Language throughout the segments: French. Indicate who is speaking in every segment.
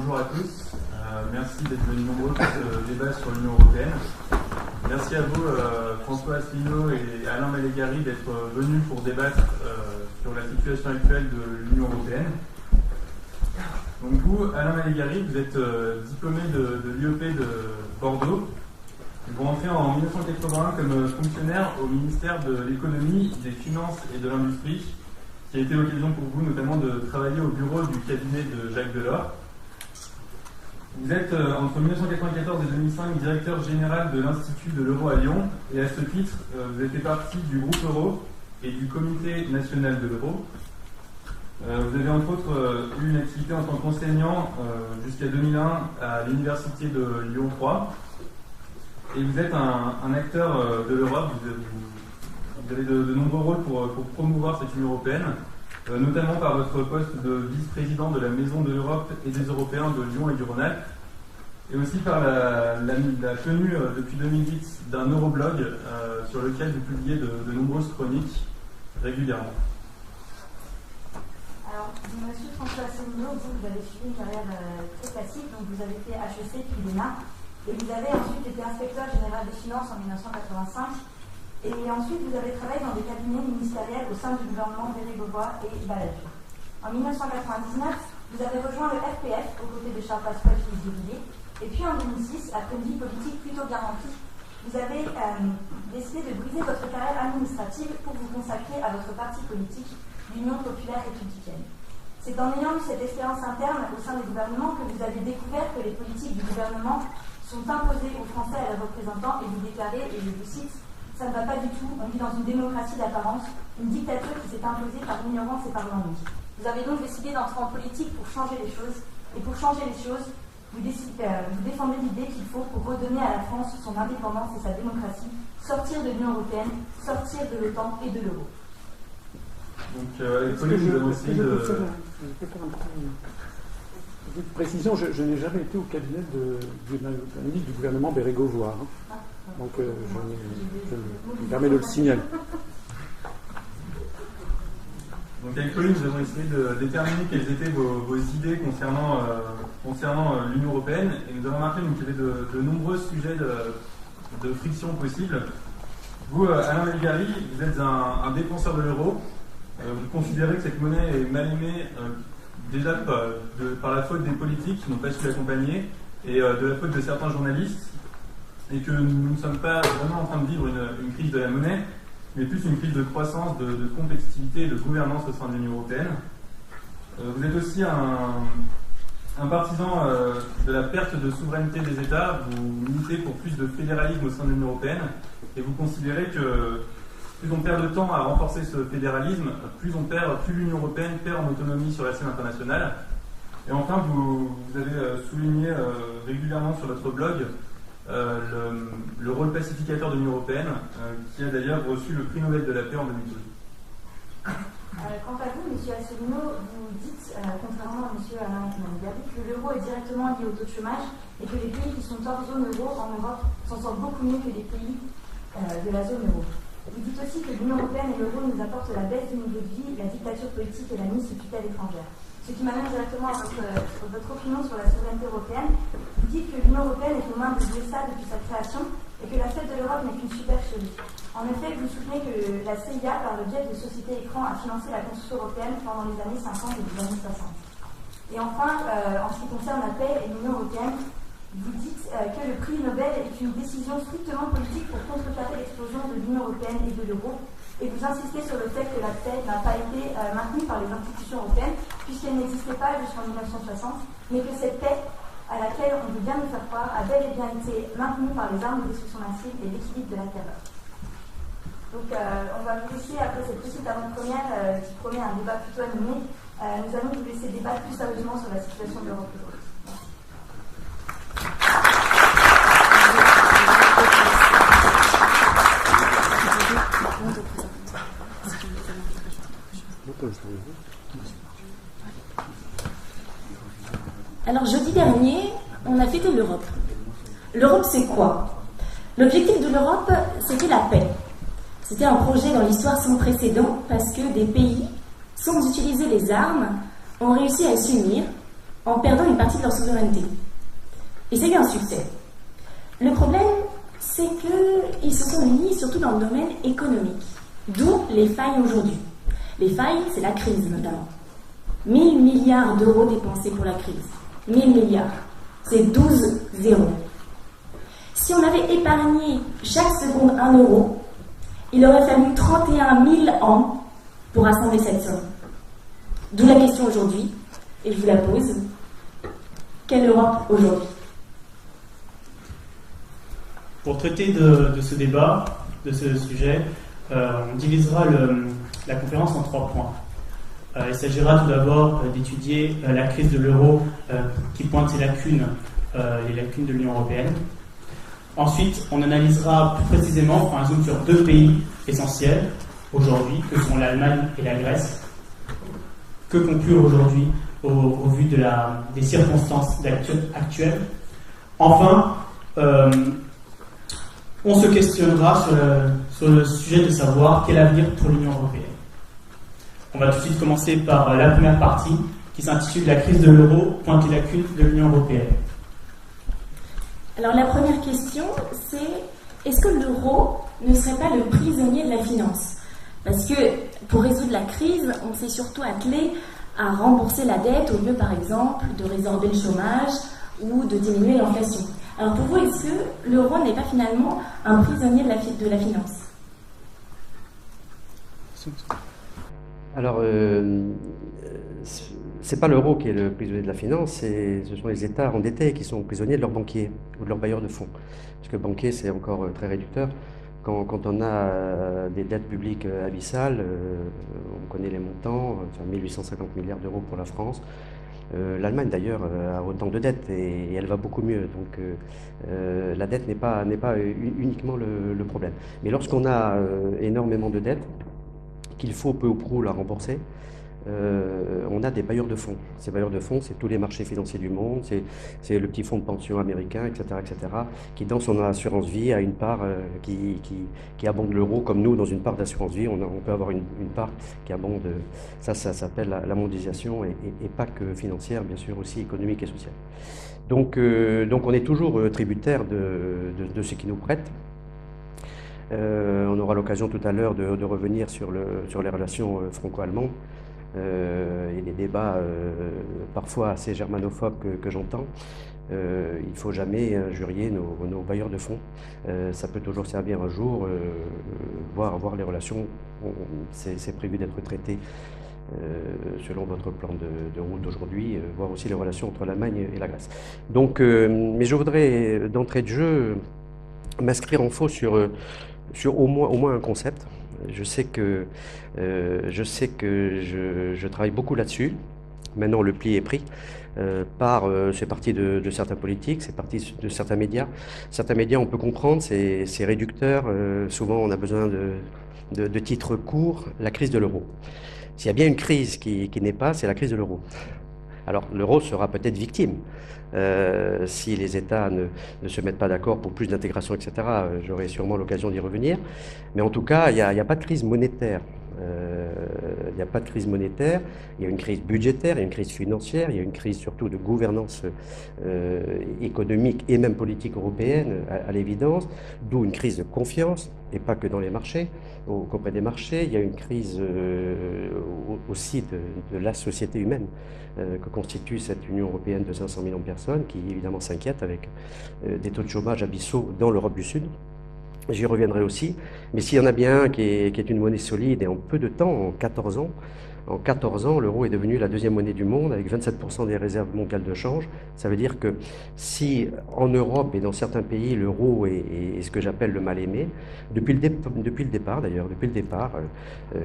Speaker 1: bonjour à tous. Merci d'être venus nombreux pour ce débat sur l'Union européenne. Merci à vous, François Asselineau et Alain Malégari, d'être venus pour débattre sur la situation actuelle de l'Union européenne. Donc vous, Alain Malégari, vous êtes diplômé de l'IEP de Bordeaux. Vous rentrez en 1981 comme fonctionnaire au ministère de l'économie, des finances et de l'industrie, qui a été l'occasion pour vous notamment de travailler au bureau du cabinet de Jacques Delors. Vous êtes entre 1994 et 2005 directeur général de l'Institut de l'Euro à Lyon, et à ce titre, vous avez fait partie du groupe Euro et du comité national de l'Euro. Vous avez entre autres eu une activité en tant qu'enseignant jusqu'à 2001 à l'université de Lyon 3. Et vous êtes un acteur de l'Europe, vous avez de nombreux rôles pour promouvoir cette Union européenne, notamment par votre poste de vice-président de la Maison de l'Europe et des Européens de Lyon et du Rhône-Alpes, et aussi par la tenue depuis 2008 d'un Euroblog sur lequel vous publiez de nombreuses chroniques régulièrement.
Speaker 2: Alors, monsieur François Asselineau, vous avez suivi une carrière très classique, donc vous avez fait HEC puis l'ENA. Et vous avez ensuite été inspecteur général des finances en 1985. Et ensuite, vous avez travaillé dans des cabinets ministériels au sein du gouvernement Bérégovoy et Balladur. En 1999, vous avez rejoint le RPF aux côtés de Charles Pasqua et Philippe de Villiers. Et puis en 2006, après une vie politique plutôt garantie, vous avez décidé de briser votre carrière administrative pour vous consacrer à votre parti politique, l'Union populaire républicaine. C'est en ayant eu cette expérience interne au sein des gouvernements que vous avez découvert que les politiques du gouvernement sont imposés aux Français et à leurs représentants, et vous déclarez, et je vous cite, « Ça ne va pas du tout, on vit dans une démocratie d'apparence, une dictature qui s'est imposée par l'ignorance et par l'ennui. » Vous avez donc décidé d'entrer en politique pour changer les choses, et pour changer les choses, vous défendez l'idée qu'il faut, pour redonner à la France son indépendance et sa démocratie, sortir de l'Union européenne, sortir de l'OTAN et de l'euro.
Speaker 1: Donc, Pauline, nous avons essayé de...
Speaker 3: Petite précision, je n'ai jamais été au cabinet du gouvernement Bérégovoy. Donc je me permets de le signaler.
Speaker 1: Donc avec Pauline, nous avons essayé de déterminer quelles étaient vos idées concernant l'Union européenne, et nous avons remarqué qu'il y avait de nombreux sujets de friction possibles. Vous, Alain Malégari, vous êtes un défenseur de l'euro. Vous considérez que cette monnaie est mal aimée déjà par la faute des politiques qui n'ont pas su l'accompagner, et de la faute de certains journalistes, et que nous ne sommes pas vraiment en train de vivre une crise de la monnaie, mais plus une crise de croissance, de compétitivité et de gouvernance au sein de l'Union européenne. Vous êtes aussi un partisan de la perte de souveraineté des États. Vous militez pour plus de fédéralisme au sein de l'Union européenne, et vous considérez que plus on perd de temps à renforcer ce fédéralisme, plus l'Union européenne perd en autonomie sur la scène internationale. Et enfin, vous avez souligné régulièrement sur votre blog le rôle pacificateur de l'Union européenne, qui a d'ailleurs reçu le prix Nobel de la paix en 2012.
Speaker 2: Quant à vous, M. Asselineau, vous dites, contrairement à M. Alain Malégari, que l'euro est directement lié au taux de chômage et que les pays qui sont hors zone euro en Europe s'en sortent beaucoup mieux que les pays de la zone euro. Vous dites aussi que l'Union européenne et l'euro nous apportent la baisse du niveau de vie, la dictature politique et la mise sous tutelle étrangère. Ce qui m'amène directement à votre opinion sur la souveraineté européenne. Vous dites que l'Union européenne est aux mains de l'USA depuis sa création et que la fête de l'Europe n'est qu'une supercherie. En effet, vous soutenez que la CIA, par le biais de sociétés écrans, a financé la construction européenne pendant les années 50 et les années 60. Et enfin, en ce qui concerne la paix et l'Union européenne, vous dites que le prix Nobel est une décision strictement politique pour contrecarrer l'explosion de l'Union européenne et de l'euro, et vous insistez sur le fait que la paix n'a pas été maintenue par les institutions européennes, puisqu'elle n'existait pas jusqu'en 1960, mais que cette paix, à laquelle on veut bien nous faire croire, a bel et bien été maintenue par les armes de destruction massive et l'équilibre de la terreur. Donc on va vous laisser, après cette petite avant-première qui promet un débat plutôt animé, nous allons vous laisser débattre plus sérieusement sur la situation de l'Europe aujourd'hui.
Speaker 4: Alors jeudi dernier, on a fêté l'Europe. L'Europe, c'est quoi? L'objectif de l'Europe, c'était la paix. C'était un projet dans l'histoire sans précédent parce que des pays, sans utiliser les armes, ont réussi à s'unir en perdant une partie de leur souveraineté. Et c'est eu un succès. Le problème, c'est qu'ils se sont unis surtout dans le domaine économique, d'où les failles aujourd'hui. Les failles, c'est la crise notamment. 1000 milliards d'euros dépensés pour la crise. 1000 milliards. C'est 12 zéros. Si on avait épargné chaque seconde 1 euro, il aurait fallu 31 000 ans pour rassembler cette somme. D'où la question aujourd'hui, et je vous la pose. Quelle Europe aujourd'hui?
Speaker 5: Pour traiter de ce débat, de ce sujet, on divisera la conférence en 3 points. Il s'agira tout d'abord d'étudier la crise de l'euro qui pointe ses lacunes, les lacunes de l'Union européenne. Ensuite, on analysera plus précisément, par exemple, sur 2 pays essentiels aujourd'hui, que sont l'Allemagne et la Grèce. Que conclure aujourd'hui au vu des circonstances actuelles? Enfin, on se questionnera sur le sujet de savoir quel avenir pour l'Union européenne. On va tout de suite commencer par la première partie qui s'intitule La crise de l'euro pointe les lacunes de l'Union européenne.
Speaker 4: Alors la première question, c'est est-ce que l'euro ne serait pas le prisonnier de la finance? Parce que pour résoudre la crise, on s'est surtout attelé à rembourser la dette au lieu, par exemple, de résorber le chômage ou de diminuer l'inflation. Alors pour vous, est-ce que l'euro n'est pas finalement un prisonnier de la finance?
Speaker 6: Alors, c'est pas l'euro qui est le prisonnier de la finance, ce sont les États endettés qui sont prisonniers de leurs banquiers ou de leurs bailleurs de fonds. Parce que banquier, c'est encore très réducteur. Quand on a des dettes publiques abyssales, on connaît les montants, 1850 milliards d'euros pour la France. L'Allemagne d'ailleurs a autant de dettes et elle va beaucoup mieux. Donc la dette n'est pas uniquement le problème. Mais lorsqu'on a énormément de dettes, qu'il faut peu ou prou la rembourser, on a des bailleurs de fonds. Ces bailleurs de fonds, c'est tous les marchés financiers du monde, c'est le petit fonds de pension américain, etc., qui dans son assurance vie a une part qui abonde l'euro, comme nous, dans une part d'assurance vie, on peut avoir une part qui abonde. Ça s'appelle la mondialisation et pas que financière, bien sûr, aussi économique et sociale. Donc on est toujours tributaire de ce qui nous prête. On aura l'occasion tout à l'heure de revenir sur les relations franco-allemandes et les débats parfois assez germanophobes que j'entends. Il ne faut jamais injurier nos bailleurs de fonds. Ça peut toujours servir un jour, voir les relations. C'est prévu d'être traité selon votre plan de route d'aujourd'hui, voir aussi les relations entre l'Allemagne et la Grèce. Donc, mais je voudrais d'entrée de jeu m'inscrire en faux sur au moins un concept. Je sais que je travaille beaucoup là-dessus. Maintenant, le pli est pris c'est parti de certains politiques, c'est parti de certains médias. Certains médias, on peut comprendre, c'est réducteur. Souvent, on a besoin de titres courts. La crise de l'euro. S'il y a bien une crise qui n'est pas, c'est la crise de l'euro. Alors, l'euro sera peut-être victime si les États ne se mettent pas d'accord pour plus d'intégration, etc. J'aurai sûrement l'occasion d'y revenir. Mais en tout cas, il n'y a pas de crise monétaire. Il n'y a pas de crise monétaire, il y a une crise budgétaire, il y a une crise financière, il y a une crise surtout de gouvernance économique et même politique européenne, à l'évidence, d'où une crise de confiance, et pas que dans les marchés, auprès des marchés. Il y a une crise aussi de la société humaine que constitue cette Union européenne de 500 millions de personnes, qui évidemment s'inquiète avec des taux de chômage abyssaux dans l'Europe du Sud. J'y reviendrai aussi, mais s'il y en a bien un qui est une monnaie solide et en peu de temps, en 14 ans, l'euro est devenu la deuxième monnaie du monde avec 27% des réserves mondiales de change. Ça veut dire que si en Europe et dans certains pays, l'euro est ce que j'appelle le mal-aimé, depuis le départ,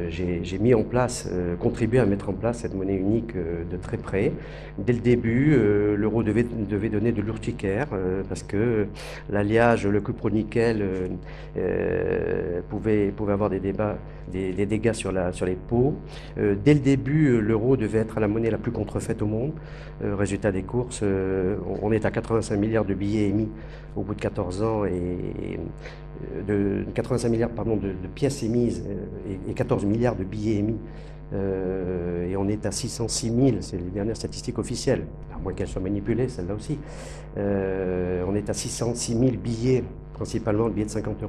Speaker 6: j'ai mis en place, contribué à mettre en place cette monnaie unique de très près. Dès le début, l'euro devait donner de l'urticaire parce que l'alliage, le cupro-nickel pouvait avoir des dégâts sur les pots. Dès le début, l'euro devait être la monnaie la plus contrefaite au monde. Résultat des courses, on est à 85 milliards de billets émis au bout de 14 ans et 85 milliards de pièces émises et 14 milliards de billets émis Et on est à 606 000, c'est les dernières statistiques officielles, à moins qu'elles soient manipulées, celle-là aussi. On est à 606 000 billets, principalement le billet de 50 €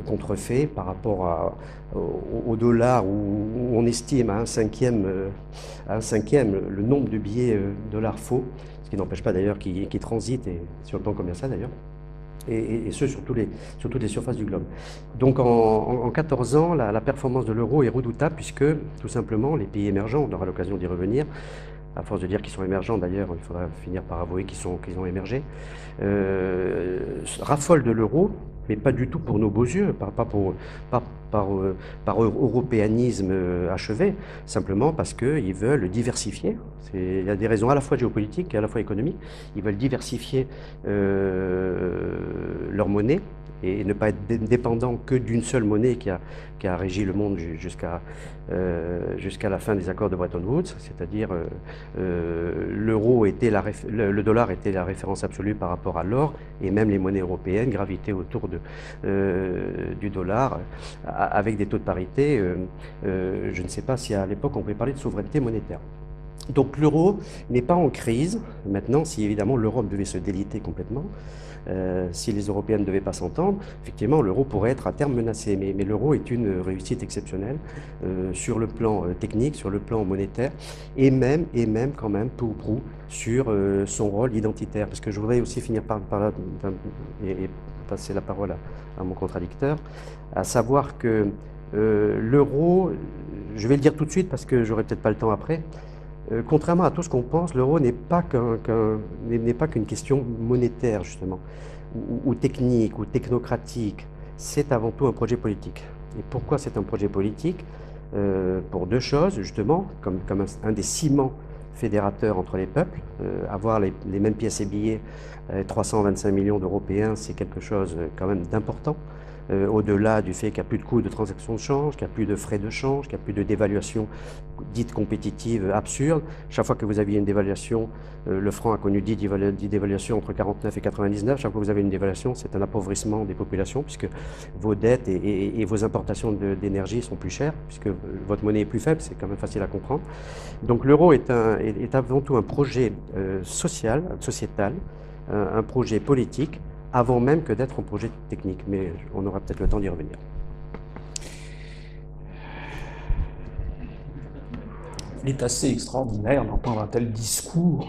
Speaker 6: contrefaits par rapport au dollar, où on estime à un cinquième le nombre de billets dollars faux, ce qui n'empêche pas d'ailleurs qu'ils transitent, et sur le plan commercial d'ailleurs. Et ce, sur toutes les surfaces du globe. Donc en 14 ans, la performance de l'euro est redoutable, puisque tout simplement les pays émergents, on aura l'occasion d'y revenir, à force de dire qu'ils sont émergents d'ailleurs, il faudra finir par avouer qu'ils ont émergé, raffolent de l'euro, mais pas du tout pour nos beaux yeux, par européanisme achevé, simplement parce qu'ils veulent diversifier. Il y a des raisons à la fois géopolitiques et à la fois économiques. Ils veulent diversifier leur monnaie et ne pas être dépendants que d'une seule monnaie qui a régi le monde jusqu'à la fin des accords de Bretton Woods, c'est-à-dire le dollar était la référence absolue par rapport à l'or, et même les monnaies européennes gravitaient autour du dollar avec des taux de parité. Je ne sais pas si à l'époque on pouvait parler de souveraineté monétaire. Donc l'euro n'est pas en crise. Maintenant, si évidemment l'Europe devait se déliter complètement, si les Européens ne devaient pas s'entendre, effectivement l'euro pourrait être à terme menacé. Mais l'euro est une réussite exceptionnelle sur le plan technique, sur le plan monétaire, et même quand même peu ou prou sur son rôle identitaire. Parce que je voudrais aussi finir par là et passer la parole à mon contradicteur, à savoir que l'euro, je vais le dire tout de suite parce que j'aurai peut-être pas le temps après, contrairement à tout ce qu'on pense, l'euro n'est pas qu'une question monétaire, justement, ou technique, ou technocratique. C'est avant tout un projet politique. Et pourquoi c'est un projet politique? Pour deux choses, justement, comme un des ciments fédérateurs entre les peuples. Avoir les mêmes pièces et billets, 325 millions d'Européens, c'est quelque chose quand même d'important. Au-delà du fait qu'il n'y a plus de coûts de transaction de change, qu'il n'y a plus de frais de change, qu'il n'y a plus de dévaluation dite compétitive absurde. Chaque fois que vous aviez une dévaluation, le franc a connu 10 dévaluations entre 49 et 99. Chaque fois que vous avez une dévaluation, c'est un appauvrissement des populations, puisque vos dettes et vos importations d'énergie sont plus chères, puisque votre monnaie est plus faible, c'est quand même facile à comprendre. Donc l'euro est avant tout un projet social, sociétal, un projet politique, avant même que d'être un projet technique, mais on aura peut-être le temps d'y revenir.
Speaker 3: Il est assez extraordinaire d'entendre un tel discours,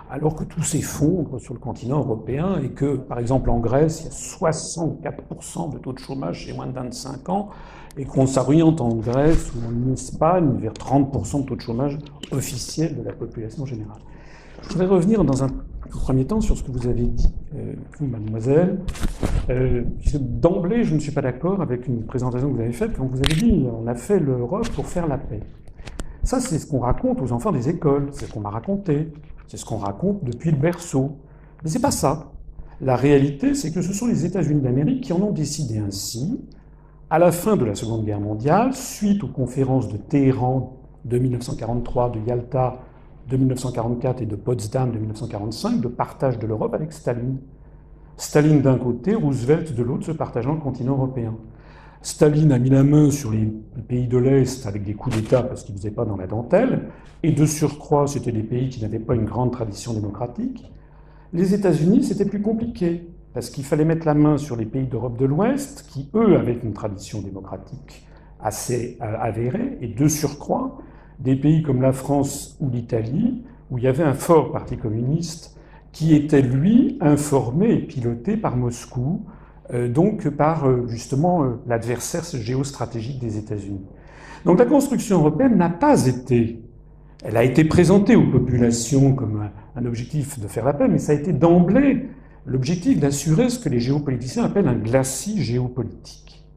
Speaker 3: alors que tout s'effondre sur le continent européen et que, par exemple, en Grèce, il y a 64% de taux de chômage chez moins de 25 ans, et qu'on s'oriente en Grèce ou en Espagne vers 30% de taux de chômage officiel de la population générale. Je voudrais revenir dans un premier temps sur ce que vous avez dit, vous, mademoiselle. D'emblée, je ne suis pas d'accord avec une présentation que vous avez faite quand vous avez dit on a fait l'Europe pour faire la paix. Ça, c'est ce qu'on raconte aux enfants des écoles, c'est ce qu'on m'a raconté, c'est ce qu'on raconte depuis le berceau. Mais c'est pas ça. La réalité, c'est que ce sont les États-Unis d'Amérique qui en ont décidé ainsi, à la fin de la Seconde Guerre mondiale, suite aux conférences de Téhéran de 1943, de Yalta de 1944 et de Potsdam de 1945, de partage de l'Europe avec Staline. Staline d'un côté, Roosevelt de l'autre, se partageant le continent européen. Staline a mis la main sur les pays de l'Est avec des coups d'État parce qu'ils ne faisaient pas dans la dentelle, et de surcroît, c'était des pays qui n'avaient pas une grande tradition démocratique. Les États-Unis, c'était plus compliqué, parce qu'il fallait mettre la main sur les pays d'Europe de l'Ouest, qui, eux, avaient une tradition démocratique assez avérée, et de surcroît, des pays comme la France ou l'Italie, où il y avait un fort parti communiste qui était, lui, informé et piloté par Moscou, donc par, justement, l'adversaire géostratégique des États-Unis. Donc la construction européenne n'a pas été... Elle a été présentée aux populations comme un objectif de faire la paix, mais ça a été d'emblée l'objectif d'assurer ce que les géopoliticiens appellent un glacis géopolitique.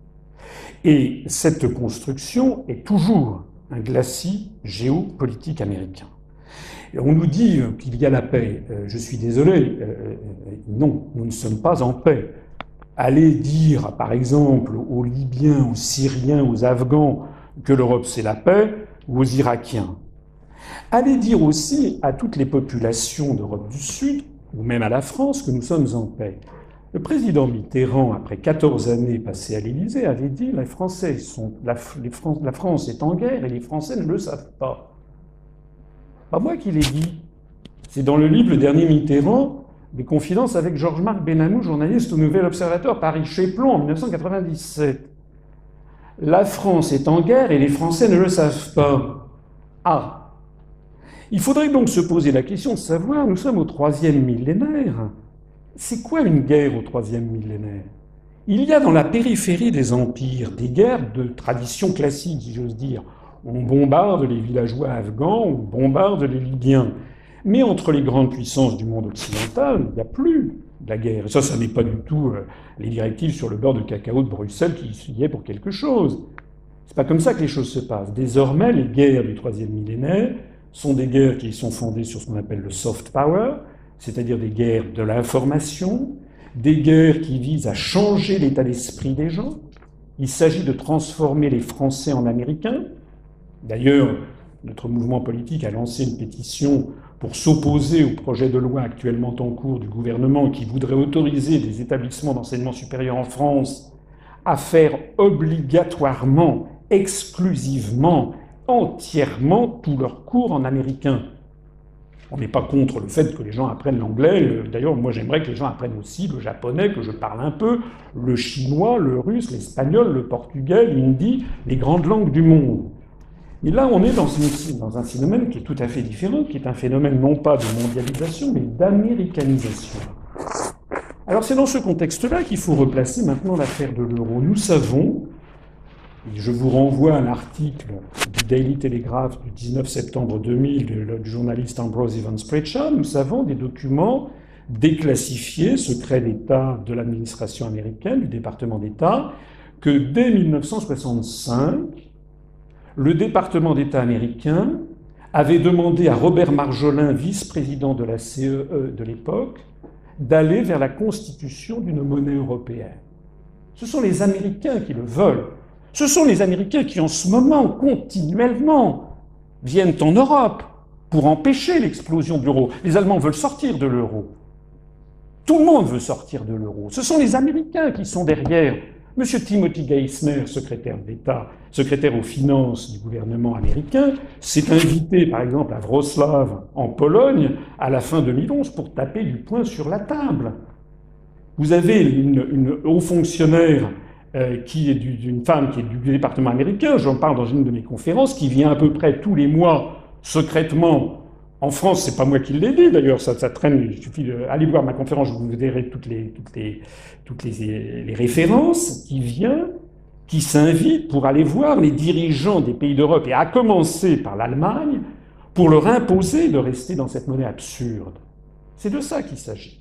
Speaker 3: Et cette construction est toujours un glacis géopolitique américain. Et on nous dit qu'il y a la paix. Je suis désolé, non, nous ne sommes pas en paix. Allez dire, par exemple, aux Libyens, aux Syriens, aux Afghans que l'Europe c'est la paix, ou aux Irakiens. Allez dire aussi à toutes les populations d'Europe du Sud, ou même à la France, que nous sommes en paix. Le président Mitterrand, après 14 années passées à l'Élysée, avait dit la France est en guerre et les Français ne le savent pas. Pas moi qui l'ai dit. C'est dans le livre Le Dernier Mitterrand, des confidences avec Georges-Marc Benamou, journaliste au Nouvel Observateur Paris-Chéplon en 1997. La France est en guerre et les Français ne le savent pas. Ah. Il faudrait donc se poser la question de savoir, nous sommes au 3e millénaire. C'est quoi une guerre au 3e millénaire? Il y a dans la périphérie des empires des guerres de tradition classique, si j'ose dire. On bombarde les villageois afghans, on bombarde les Libyens. Mais entre les grandes puissances du monde occidental, il n'y a plus de la guerre. Et ça n'est pas du tout les directives sur le beurre de cacao de Bruxelles qui y est pour quelque chose. C'est pas comme ça que les choses se passent. Désormais, les guerres du 3e millénaire sont des guerres qui sont fondées sur ce qu'on appelle le soft power, c'est-à-dire des guerres de l'information, des guerres qui visent à changer l'état d'esprit des gens. Il s'agit de transformer les Français en Américains. D'ailleurs, notre mouvement politique a lancé une pétition pour s'opposer au projet de loi actuellement en cours du gouvernement qui voudrait autoriser des établissements d'enseignement supérieur en France à faire obligatoirement, exclusivement, entièrement tous leurs cours en américain. On n'est pas contre le fait que les gens apprennent l'anglais. D'ailleurs, moi, j'aimerais que les gens apprennent aussi le japonais, que je parle un peu, le chinois, le russe, l'espagnol, le portugais, l'hindi, les grandes langues du monde. Et là, on est dans un phénomène qui est tout à fait différent, qui est un phénomène non pas de mondialisation, mais d'américanisation. Alors, c'est dans ce contexte-là qu'il faut replacer maintenant l'affaire de l'euro. Nous savons, et je vous renvoie à un article du Daily Telegraph du 19 septembre 2000 du journaliste Ambrose Evans Pritchard, nous savons des documents déclassifiés, secrets d'État de l'administration américaine, du département d'État, que dès 1965, le département d'État américain avait demandé à Robert Marjolin, vice-président de la CEE de l'époque, d'aller vers la constitution d'une monnaie européenne. Ce sont les Américains qui le veulent. Ce sont les Américains qui, en ce moment, continuellement, viennent en Europe pour empêcher l'explosion de l'euro. Les Allemands veulent sortir de l'euro. Tout le monde veut sortir de l'euro. Ce sont les Américains qui sont derrière. Monsieur Timothy Geithner, secrétaire d'État, secrétaire aux finances du gouvernement américain, s'est invité, par exemple, à Wrocław, en Pologne, à la fin 2011, pour taper du poing sur la table. Vous avez une haut fonctionnaire qui est d'une femme qui est du département américain, j'en parle dans une de mes conférences, qui vient à peu près tous les mois, secrètement. En France, c'est pas moi qui l'ai dit, d'ailleurs, ça traîne, il suffit d'aller voir ma conférence, vous verrez toutes les références, qui vient, qui s'invite pour aller voir les dirigeants des pays d'Europe, et à commencer par l'Allemagne, pour leur imposer de rester dans cette monnaie absurde. C'est de ça qu'il s'agit.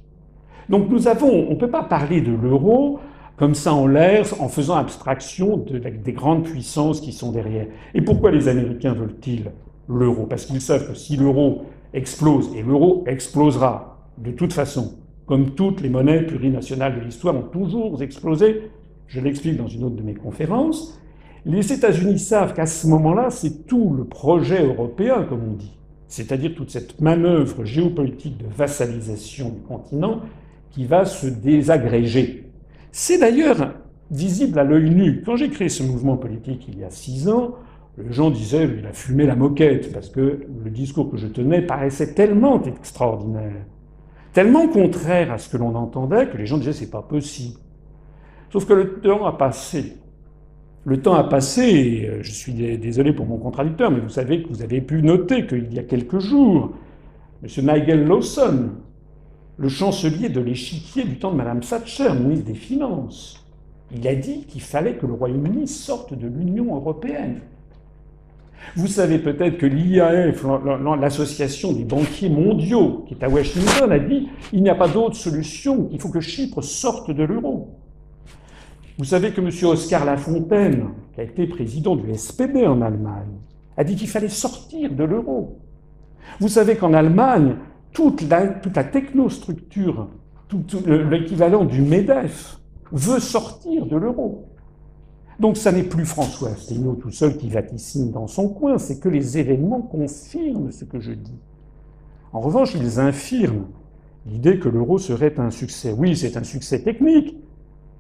Speaker 3: Donc on ne peut pas parler de l'euro comme ça en l'air, en faisant abstraction des grandes puissances qui sont derrière. Et pourquoi les Américains veulent-ils l'euro? Parce qu'ils savent que si l'euro explose, et l'euro explosera de toute façon, comme toutes les monnaies plurinationales de l'histoire ont toujours explosé, je l'explique dans une autre de mes conférences, les États-Unis savent qu'à ce moment-là, c'est tout le projet européen, comme on dit, c'est-à-dire toute cette manœuvre géopolitique de vassalisation du continent qui va se désagréger. C'est d'ailleurs visible à l'œil nu. Quand j'ai créé ce mouvement politique il y a 6 ans, les gens disaient « il a fumé la moquette » parce que le discours que je tenais paraissait tellement extraordinaire, tellement contraire à ce que l'on entendait que les gens disaient « c'est pas possible ». Sauf que le temps a passé. Le temps a passé, et je suis désolé pour mon contradicteur, mais vous savez que vous avez pu noter qu'il y a quelques jours, M. Nigel Lawson, le chancelier de l'échiquier du temps de Mme Thatcher, ministre des Finances, il a dit qu'il fallait que le Royaume-Uni sorte de l'Union européenne. Vous savez peut-être que l'IAF, l'association des banquiers mondiaux, qui est à Washington, a dit il n'y a pas d'autre solution, il faut que Chypre sorte de l'euro. Vous savez que M. Oscar Lafontaine, qui a été président du SPD en Allemagne, a dit qu'il fallait sortir de l'euro. Vous savez qu'en Allemagne, toute la technostructure, l'équivalent du MEDEF, veut sortir de l'euro. Donc ça n'est plus François Asselineau tout seul qui vaticine dans son coin, c'est que les événements confirment ce que je dis. En revanche, ils infirment l'idée que l'euro serait un succès. Oui, c'est un succès technique.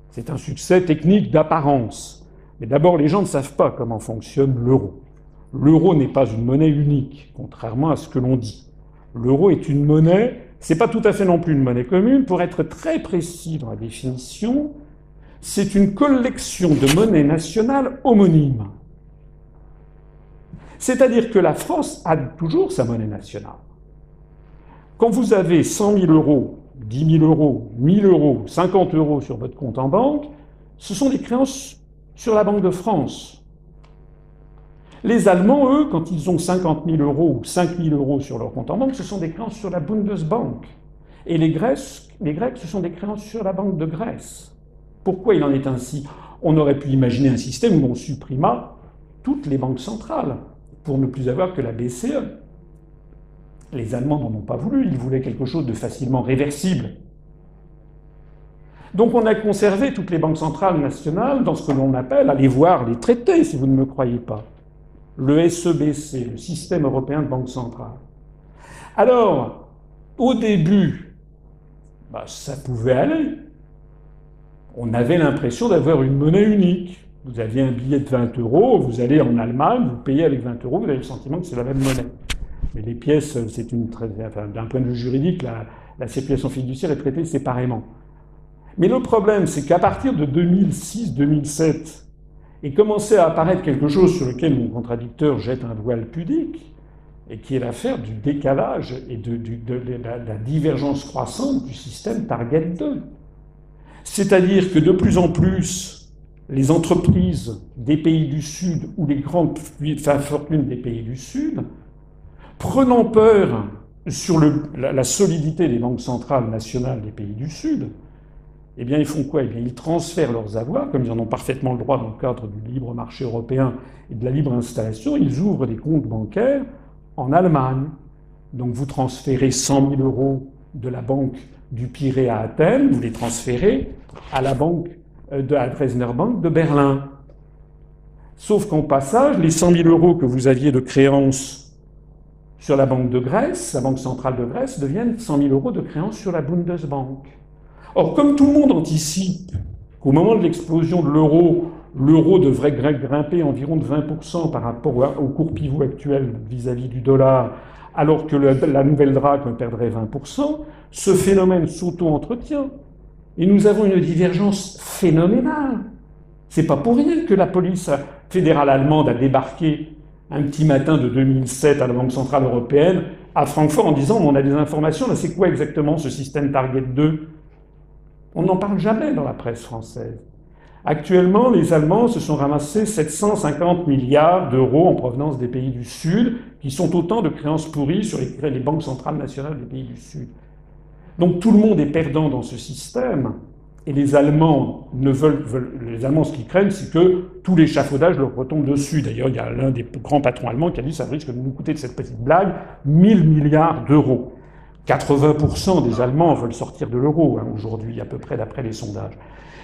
Speaker 3: C'est un succès technique d'apparence. Mais d'abord, les gens ne savent pas comment fonctionne l'euro. L'euro n'est pas une monnaie unique, contrairement à ce que l'on dit. L'euro est une monnaie, c'est pas tout à fait non plus une monnaie commune. Pour être très précis dans la définition, c'est une collection de monnaies nationales homonymes. C'est-à-dire que la France a toujours sa monnaie nationale. Quand vous avez 100 000 euros, 10 000 euros, 1 000 euros, 50 euros sur votre compte en banque, ce sont des créances sur la Banque de France. Les Allemands, eux, quand ils ont 50 000 euros ou 5 000 euros sur leur compte en banque, ce sont des créances sur la Bundesbank. Et les Grecs, ce sont des créances sur la Banque de Grèce. Pourquoi il en est ainsi? On aurait pu imaginer un système où on supprima toutes les banques centrales pour ne plus avoir que la BCE. Les Allemands n'en ont pas voulu, ils voulaient quelque chose de facilement réversible. Donc on a conservé toutes les banques centrales nationales dans ce que l'on appelle, allez voir les traités si vous ne me croyez pas, le SEBC, le Système européen de banque centrale. Alors, au début, ça pouvait aller. On avait l'impression d'avoir une monnaie unique. Vous aviez un billet de 20 euros, vous allez en Allemagne, vous payez avec 20 euros, vous avez le sentiment que c'est la même monnaie. Mais les pièces, d'un point de vue juridique, la circulation fiduciaire est traitée séparément. Mais le problème, c'est qu'à partir de 2006-2007, est commencé à apparaître quelque chose sur lequel mon contradicteur jette un voile pudique, et qui est l'affaire du décalage et de la divergence croissante du système Target 2. C'est-à-dire que de plus en plus, les entreprises des pays du Sud ou les grandes fortunes des pays du Sud, prenant peur sur la solidité des banques centrales nationales des pays du Sud, eh bien, ils font quoi? Eh bien, ils transfèrent leurs avoirs, comme ils en ont parfaitement le droit dans le cadre du libre marché européen et de la libre installation, ils ouvrent des comptes bancaires en Allemagne. Donc, vous transférez 100 000 euros de la banque du Pirée à Athènes, vous les transférez à la banque de la Dresdner Bank de Berlin. Sauf qu'en passage, les 100 000 euros que vous aviez de créances sur la Banque de Grèce, la Banque centrale de Grèce, deviennent 100 000 euros de créances sur la Bundesbank. Or, comme tout le monde anticipe qu'au moment de l'explosion de l'euro, l'euro devrait grimper environ de 20% par rapport au cours pivot actuel vis-à-vis du dollar, alors que la nouvelle drachme perdrait 20%, ce phénomène s'auto-entretient. Et nous avons une divergence phénoménale. C'est pas pour rien que la police fédérale allemande a débarqué un petit matin de 2007 à la Banque centrale européenne à Francfort en disant « on a des informations, là c'est quoi exactement ce système Target 2 ?» On n'en parle jamais dans la presse française. Actuellement, les Allemands se sont ramassés 750 milliards d'euros en provenance des pays du Sud, qui sont autant de créances pourries sur les banques centrales nationales des pays du Sud. Donc tout le monde est perdant dans ce système, et les Allemands les Allemands, ce qu'ils craignent, c'est que tout l'échafaudage leur retombe dessus. D'ailleurs, il y a l'un des grands patrons allemands qui a dit « ça risque de nous coûter de cette petite blague 1000 milliards d'euros ». 80% des Allemands veulent sortir de l'euro aujourd'hui, à peu près d'après les sondages.